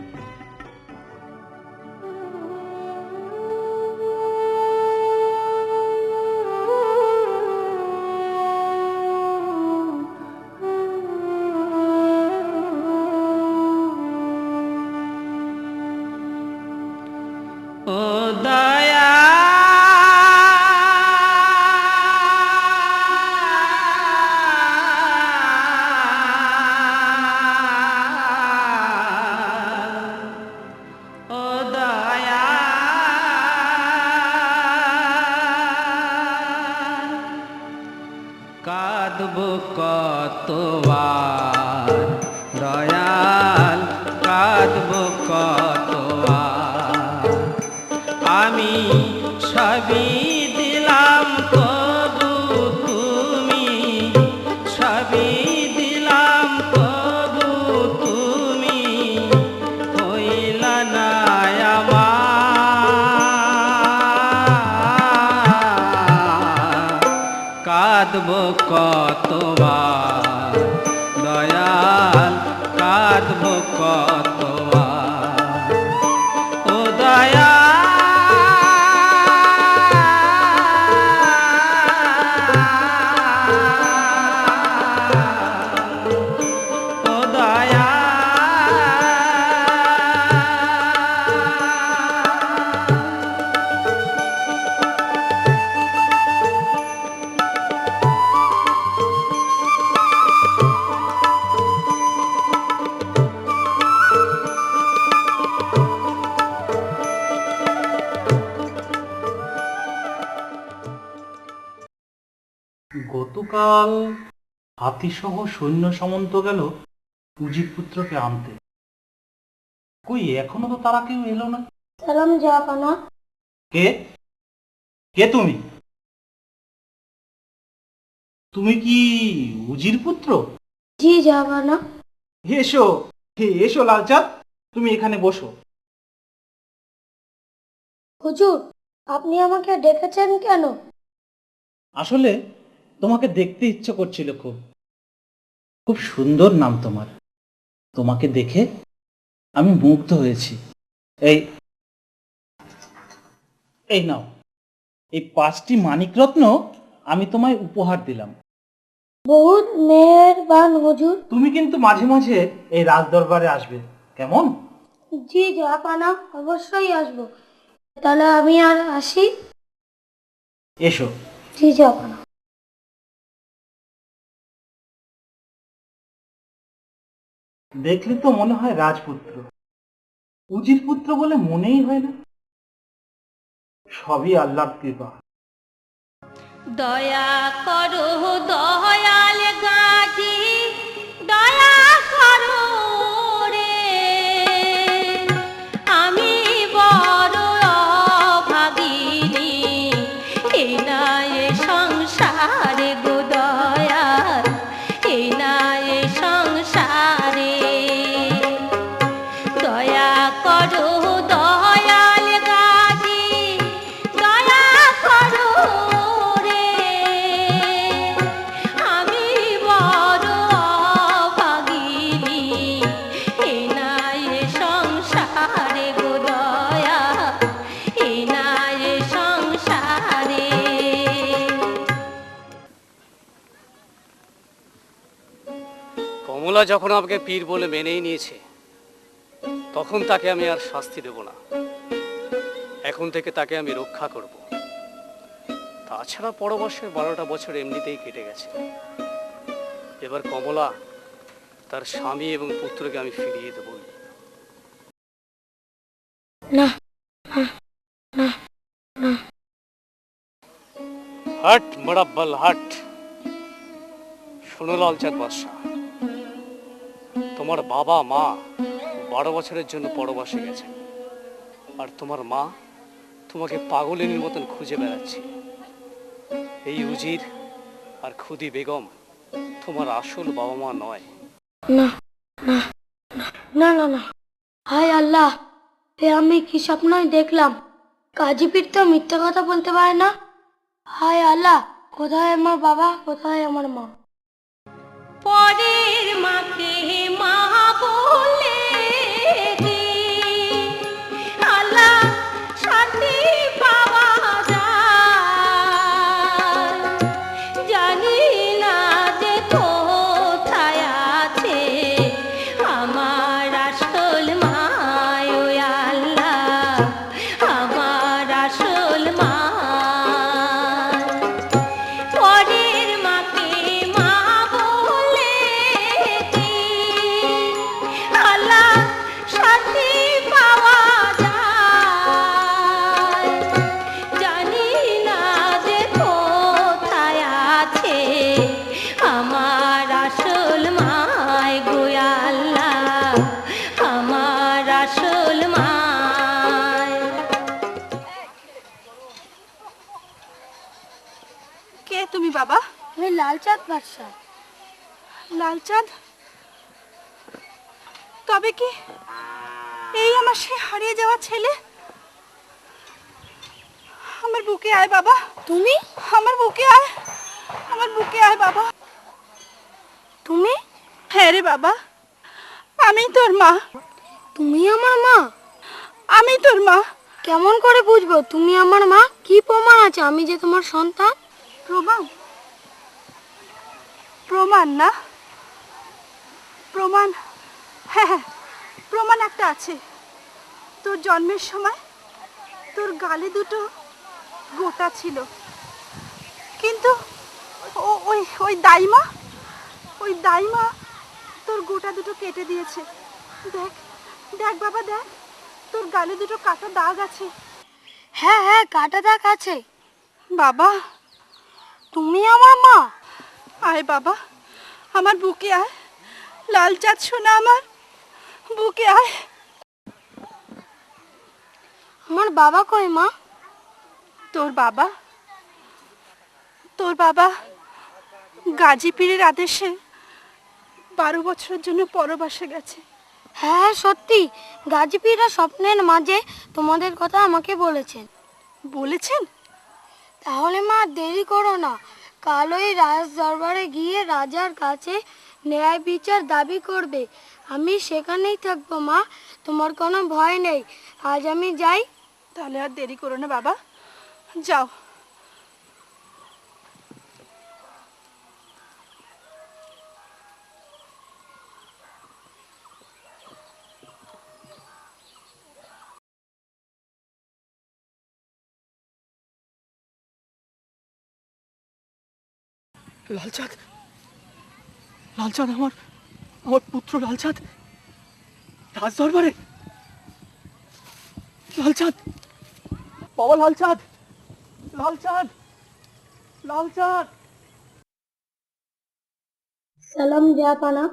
ও দয়া ও দয়া কাঁদব কতবার দয়াল, কাঁদব কতবার। আমি সবই দিলাম তবু তুমি, সবই দিলাম তবু তুমি হইলা না আমার। কাঁদব কতবার দয়াল, কাঁদব কতবার। ও দয়া ও দয়া গতকাল হাতিসহ সৈন্য সামন্ত গেল উজির পুত্রকে আনতে। কই এখনো তো তারা কেউ এলো না। সালাম জাহাপানা। কে? কে তুমি? তুমি কি উজির পুত্র? জি জাহাপানা। এসো, এসো লালচাঁদ, তুমি এখানে বসো। হুজুর, আপনি আমাকে ডেকেছেন কেন? আসলে তোমাকে দেখতে ইচ্ছে করছিল খুব। খুব সুন্দর নাম তোমার। তোমাকে দেখে আমি মুগ্ধ হয়েছি। এই এই নাও, এই 5টি মানিকরত্ন আমি তোমায় উপহার দিলাম। বহুত মেহেরবান হুজুর। তুমি কিন্তু মাঝে মাঝে এই রাজদরবারে আসবে, কেমন? জি জাহাপানা, অবশ্যই আসবো। তাহলে আমি আর আসি। এসো। জি জাহাপানা। দেখলে তো মনে হয় রাজপুত্র, উজির পুত্র বলে মনেই হয় না। সবই আল্লাহর কৃপা। দয়া করো দয়াল গাজী, দয়া করো রে, আমি বড় অভাগিনী, এই না এ সংসারে গো দয়াল, এই না এ সংসারে। দয়া করো দয়াল গাজী, দয়া করো রে, আমি বড় অভাগিনী, এই না এ সংসারে গো দয়া, এই না এ সংসারে। কমলা যখন আমাকে পীর বলে মেনেই নিয়েছে, তখন তাকে আমি আর শাস্তি দেব না। এখন থেকে তাকে আমি রক্ষা করব। তাছাড়া পরবর্ষের 12টা বছর এমনিতেই কেটে গেছে। এবার কমলা তার স্বামী এবং পুত্রকে আমি ফিরিয়ে দেব। না, হাট মড়াব্বাল হাট। শোনো লালচাঁদ বাদশা, তোমার বাবা মা 12 বছরের জন্য পরবাসে গেছে, আর তোমার মা তোমাকে পাগলিনীর মতন খুঁজে বেড়াচ্ছে। এই উজির আর খুদি বেগম তোমার আসল বাবা মা নয়। না না না না না, হায় আল্লাহ, এ আমি কি স্বপ্নই দেখলাম? কাজীপীর তো মিথ্যা কথা বলতে পারে না। হায় আল্লাহ, কোথায় আমার বাবা, কোথায় আমার মা? পরের মাকে মা বলে কি আল্লাহ শান্তি পাওয়া যায়? জানি না যে কোথায় আছে আমার আসল মা, ও আল্লাহ, আমার আসল মা। পরের মাকে মা বলে কি আল্লাহ শান্তি পাওয়া যায়? জানি না যে কোথায় আছে আমার আসল মা, গো আল্লাহ, আমার আসল মা। কে তুমি বাবা? আমি লালচাঁদ বাদশা। লালচাঁদ? তবে কি এই আমার সে হারিয়ে যাওয়া ছেলে? আমার বুকে আয় বাবা। তুমি? আমার বুকে আয়, আমার বুকে আয় বাবা। তুমি? হ্যাঁ রে বাবা, আমি তোর মা। তুমি আমার মা? আমি তোর মা। কেমন করে বুঝবো তুমি আমার মা? কি প্রমাণ আছে আমি যে তোমার সন্তান? প্রমাণ? প্রমাণ না, প্রমাণ, হ্যাঁ হ্যাঁ, প্রমাণ একটা আছে। তোর জন্মের সময় তোর গালে দুটো গোটা ছিল, কিন্তু ওই ওই দাইমা, ওই দাইমা তোর গোটা দুটো কেটে দিয়েছে। দেখ দেখ বাবা, দেখ তোর গালে দুটো কাটা দাগ আছে। হ্যাঁ হ্যাঁ, কাটা দাগ আছে। বাবা, তুমি আমার মা? আয় বাবা, আমার বুকে আয়। লালচাঁদ শোনা, আমার বুকে আয়। আমার বাবা কই মা? তোর বাবা, তোর বাবা গাজী পীরের আদেশে 12 বছরের জন্য পরবাসে গেছে। হ্যাঁ সত্যি, গাজী পীররা স্বপ্নের মাঝে তোমাদের কথা আমাকে বলেছেন। বলেছেন? তাহলে মা দেরি করো না, কাল ওই রাজ দরবারে গিয়ে রাজার কাছে ন্যায় বিচার দাবি করবে। আমি সেখানেই থাকবো মা, তোমার কোনো ভয় নেই। আজ আমি যাই। তাহলে আর দেরি করো না বাবা, যাও। লালচাঁদ, লালচাঁদ, আমার আমার পুত্র লালচাঁদ রাজ দরবারে। লালচাঁদ, বাবা লালচাঁদ, লালচাঁদ, লালচাঁদ। সালাম জাপানা।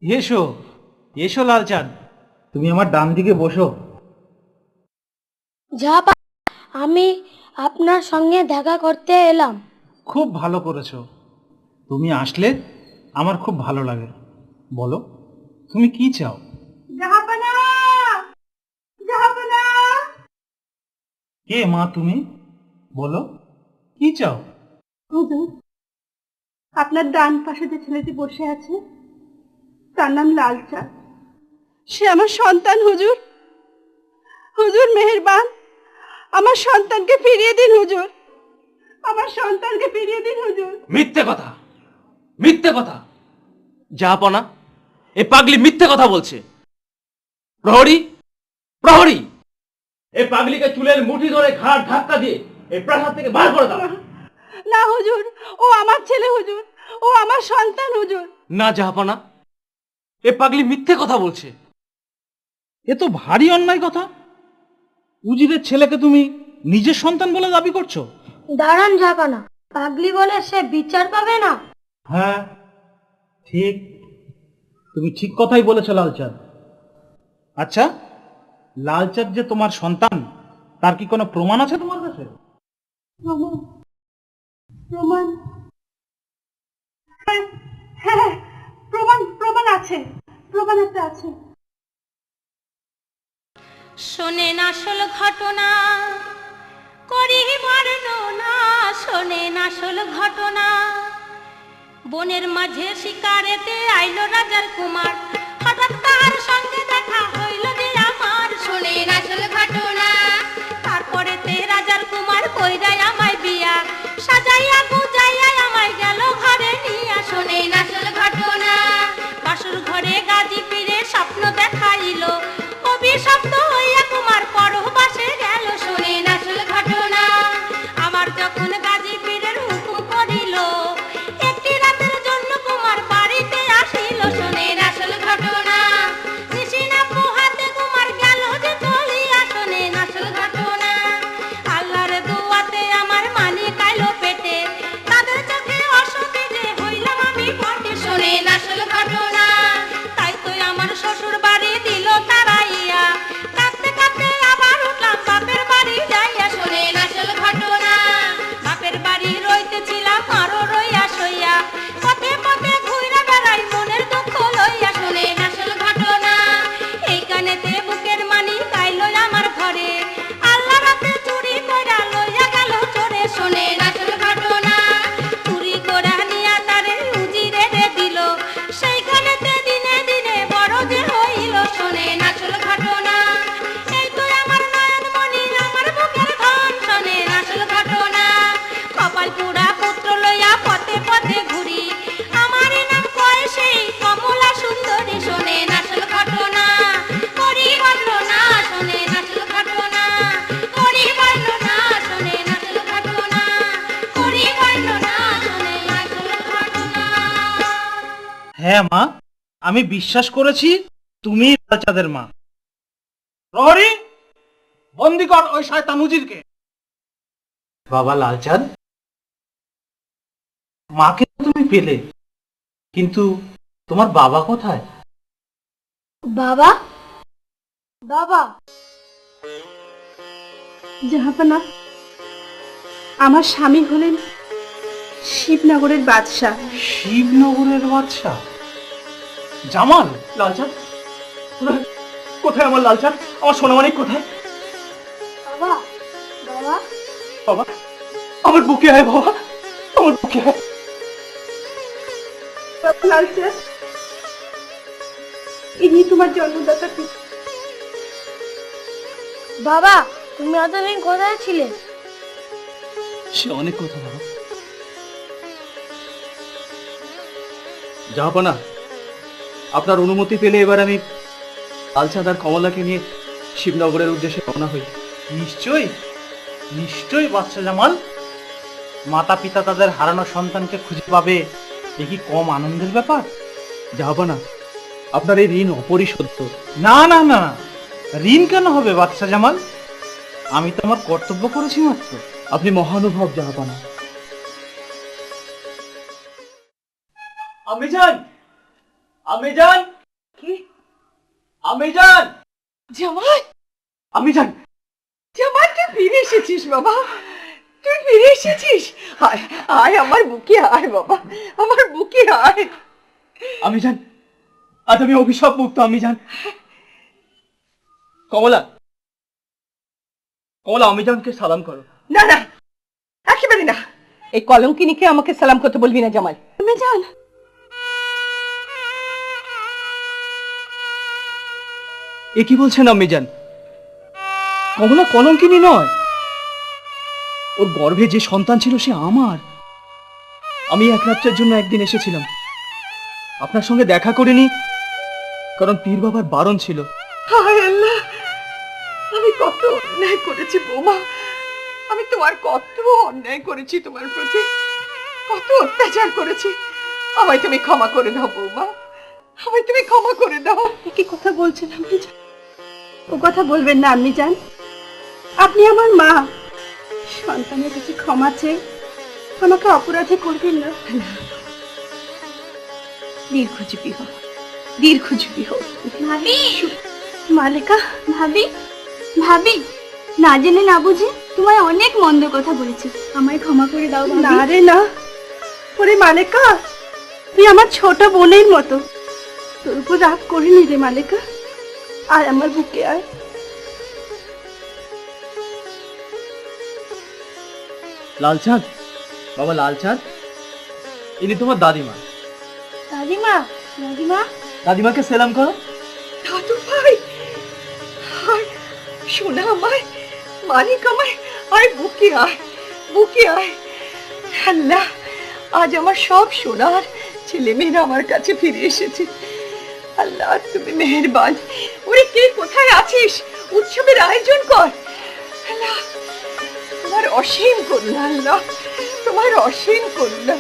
এসো এসো লালচাঁদ, তুমি আমার ডান দিকে বসো। জাপা, আমি আপনার সঙ্গে দেখা করতে এলাম। খুব ভালো করেছো, তুমি আসলে আমার খুব ভালো লাগে। বলো তুমি কি চাও? জাহাপনা, জাহাপনা। কে মা তুমি? বলো কি চাও? হুজুর, আপনার ডান পাশে যে ছেলেটি বসে আছে তার নাম লালচাঁদ। সে আমার সন্তান হুজুর। হুজুর মেহেরবান, আমার সন্তানকে ফিরিয়ে দিন হুজুর, আমার সন্তানকে ফিরিয়ে দিন হুজুর। মিথ্যে কথা, মিথ্যে কথা। জাহাপনা, এ পাগলি মিথ্যে কথা বলছে। প্রহরী, প্রহরী, এ পাগলিকে চুলের মুঠি ধরে ঘাড় ধাক্কা দিয়ে এই প্রাসাদ থেকে বার করে দাও। না হুজুর, ও আমার ছেলে হুজুর, ও আমার সন্তান হুজুর। না জাহাপনা, এ পাগলি মিথ্যে কথা বলছে। এ তো ভারী অন্যায় কথা। উজিরের ছেলেকে তুমি নিজের সন্তান বলে দাবি করছো? দাঁড়ান জাপানা, পাগলি বলে সে বিচার পাবে না? হ্যাঁ ঠিক, তুমি ঠিক কথাই বলেছো লালচাঁদ। আচ্ছা, লালচাঁদ যে তোমার সন্তান তার কি কোনো প্রমাণ আছে তোমার কাছে? প্রমাণ? হ্যাঁ হ্যাঁ, প্রমাণ প্রমাণ আছে, প্রমাণ একটা আছে। শোনেন আসল ঘটনা করি বর্ণনা, শোনেন আসল ঘটনা। বনের মাঝে শিকারেতে আইলো রাজার কুমার, হঠাৎ তার সঙ্গে দেখা হইল যে আমার। শোনেন আসল ঘটনা। তারপরেতে রাজার কুমার কইরাই আমায় বিয়া, সাজাইয়া গুজাইয়া আমায় গেল ঘরে নিয়া। শোনেন আসল ঘটনা। বাসর ঘরে গাজী পীরে স্বপ্ন দেখাইল, অভিশপ্ত হইয়া কুমার পরবাসে গেল। শোনেন আসল ঘটনা। আমার যখন গাজী পীরের হুকুম করিল, একটি রাতের জন্য কুমার বাড়িতে আসিল। শোনেন আসল ঘটনা। নিশিনা পোহাতে কুমার গেল যে চলিয়া। শোনেন আসল ঘটনা। আল্লাহর দুয়াতে আমার মানি কাইলো পেটে, তাদের চোখে অসুবিধে হইলাম আমি পটে। শোনেন আসল ঘটনা। তাই তো আমার শ্বশুর বাড়ি দিল তারাইয়া, কাঁদতে কাঁদতে আবার উঠলাম বাপের বাড়ি যাইয়া। শোনেন আসল ঘটনা। বাপের বাড়ি রইতেছিলাম আরো রইয়া সইয়া, পথে পথে ঘুরে বেড়াই মনের দুঃখ লইয়া। শোনেন আসল ঘটনা। এই কানেতে বুকের মানি গাইল আমার ঘরে, আল্লাহ রাতে চুরি কইরা লইয়া গেল চোরে। শোনেন আসল ঘটনা। চুরি করা নিয়া তারে উজিরে দিল, সেইখানেতে দিনে দিনে বড় যে হইল। শোনেন আসল ঘটনা। এই তো আমার নয়নমণি, আমার বুকের ধন। শোনেন আসল ঘটনা। কপাল পুরা পুত্র লইয়া পথে পথে ঘুরি, আমারই নাম কয় সেই কমলা সুন্দরী। শোনেন আসল ঘটনা। করি বর্ণনা, শোনেন আসল ঘটনা। করি বর্ণনা, শোনেন আসল ঘটনা। করি বর্ণনা, শোনেন আসল ঘটনা। হ্যাঁ মা, আমি বিশ্বাস করেছি তুমি লালচাঁদের মা। প্রহরী, বন্দি কর ওই শয়তান উজিরকে। বাবা লালচাঁদ, মাকে তো তুমি পেলে, কিন্তু তোমার বাবা কোথায়? বাবা, বাবা। জাহাপনা, আমার স্বামী হলেন শিবনগরের বাদশাহ। শিবনগরের বাদশা জামাল? লালচাঁদ, কোথায় আমার লালচাঁদ? আমার সোনামানিক কোথায়? বাবা, বাবা বাবা, আমার বুকে আয় বাবা, আমার বুকে আয়। লালচাঁদ, ইনি তোমার জন্মদাতা পিতা। বাবা তুমি এতদিন কোথায় ছিলে? সে অনেক কথা বাবা। জাহাপনা, আপনার অনুমতি পেলে এবার আমি লালচাঁদ আর কমলাকে নিয়ে শিবনগরের উদ্দেশ্যে রওনা হই। নিশ্চয়ই নিশ্চয়ই বাদশা জামাল, মাতা পিতা তাদের হারানো সন্তানকে খুঁজে পাবে, এ কি কম আনন্দের ব্যাপার? জাহাপনা, আপনার এই ঋণ অপরিশোধ্য। না না না, ঋণ কেন হবে বাদশা জামাল? আমি তো আমার কর্তব্য করেছি মাত্র। আপনি মহানুভব জাহাপনা। আমিজান, আমিজান, কি? আমিজান, জামাল, আমিজান। জামাল, তুই ফিরে এসেছিস বাবা, তুই ফিরে এসেছিস। আয় আয় আমার বুকে আয় বাবা, আমার বুকে আয়। আমিজান, আজ আমি অভিশাপ মুক্ত। আমিজান, কমলা, কমলা, আমিজানকে সালাম করো। না না, একেবারে না, এই কলঙ্কিনীকে আমাকে সালাম করতে বলবি না জামাল। তুমি জান, এ কি বলছেন আম্মিজান? কমলা কলঙ্কিনী নয়, ওর গর্ভে যে সন্তান ছিল সে আমার। আমি এক রাত্রের জন্য একদিন এসেছিলাম, আপনার সঙ্গে দেখা করিনি কারণ পীর বাবার বারণ ছিল। হায় আল্লাহ, আমি কত অন্যায় করেছি বৌমা, আমি তোমার কত অন্যায় করেছি, তোমার প্রতি কত অত্যাচার করেছি। আমায় তুমি ক্ষমা করে দাও বৌমা, আমায় তুমি ক্ষমা করে দাও। কি কথা বলছেন আপনি? ও কথা বলবেন না আপনি জান, আপনি আমার মা, সন্তানের কাছে ক্ষমা চেয়ে আমাকে অপরাধী করবেন না। দীর্ঘজীবী হোক, দীর্ঘজীবী হোক। ভাবি, মালেকা, ভাবি, ভাবি, না জেনে না বুঝে তোমায় অনেক মন্দ কথা বলেছি, আমায় ক্ষমা করে দাও ভাবি। না রে না, ওরে মালেকা, তুই আমার ছোট বোনের মতো, তোর উপর রাগ করিনি রে মালেকা, আর আমার বুকে আয়। লালচাঁদ, বাবা লালচাঁদ, ইনি তোমার দাদিমা। দাদিমা, দাদিমা, দাদিমাকে সালাম করো। দাদু ভাই, আয় শোনা আমায়, মালিক আমায়, আয় বুকে আয়, বুকে আয়। আল্লাহ, আজ আমার সব সোনার ছেলে মেয়েরা আমার কাছে ফিরে এসেছে। আল্লাহ তুমি মেহেরবান। ওরে কে কোথায় আছিস? উৎসবের আয়োজন কর। আল্লাহ তোমার অসীম করুণা, আল্লাহ তোমার অসীম করুণা।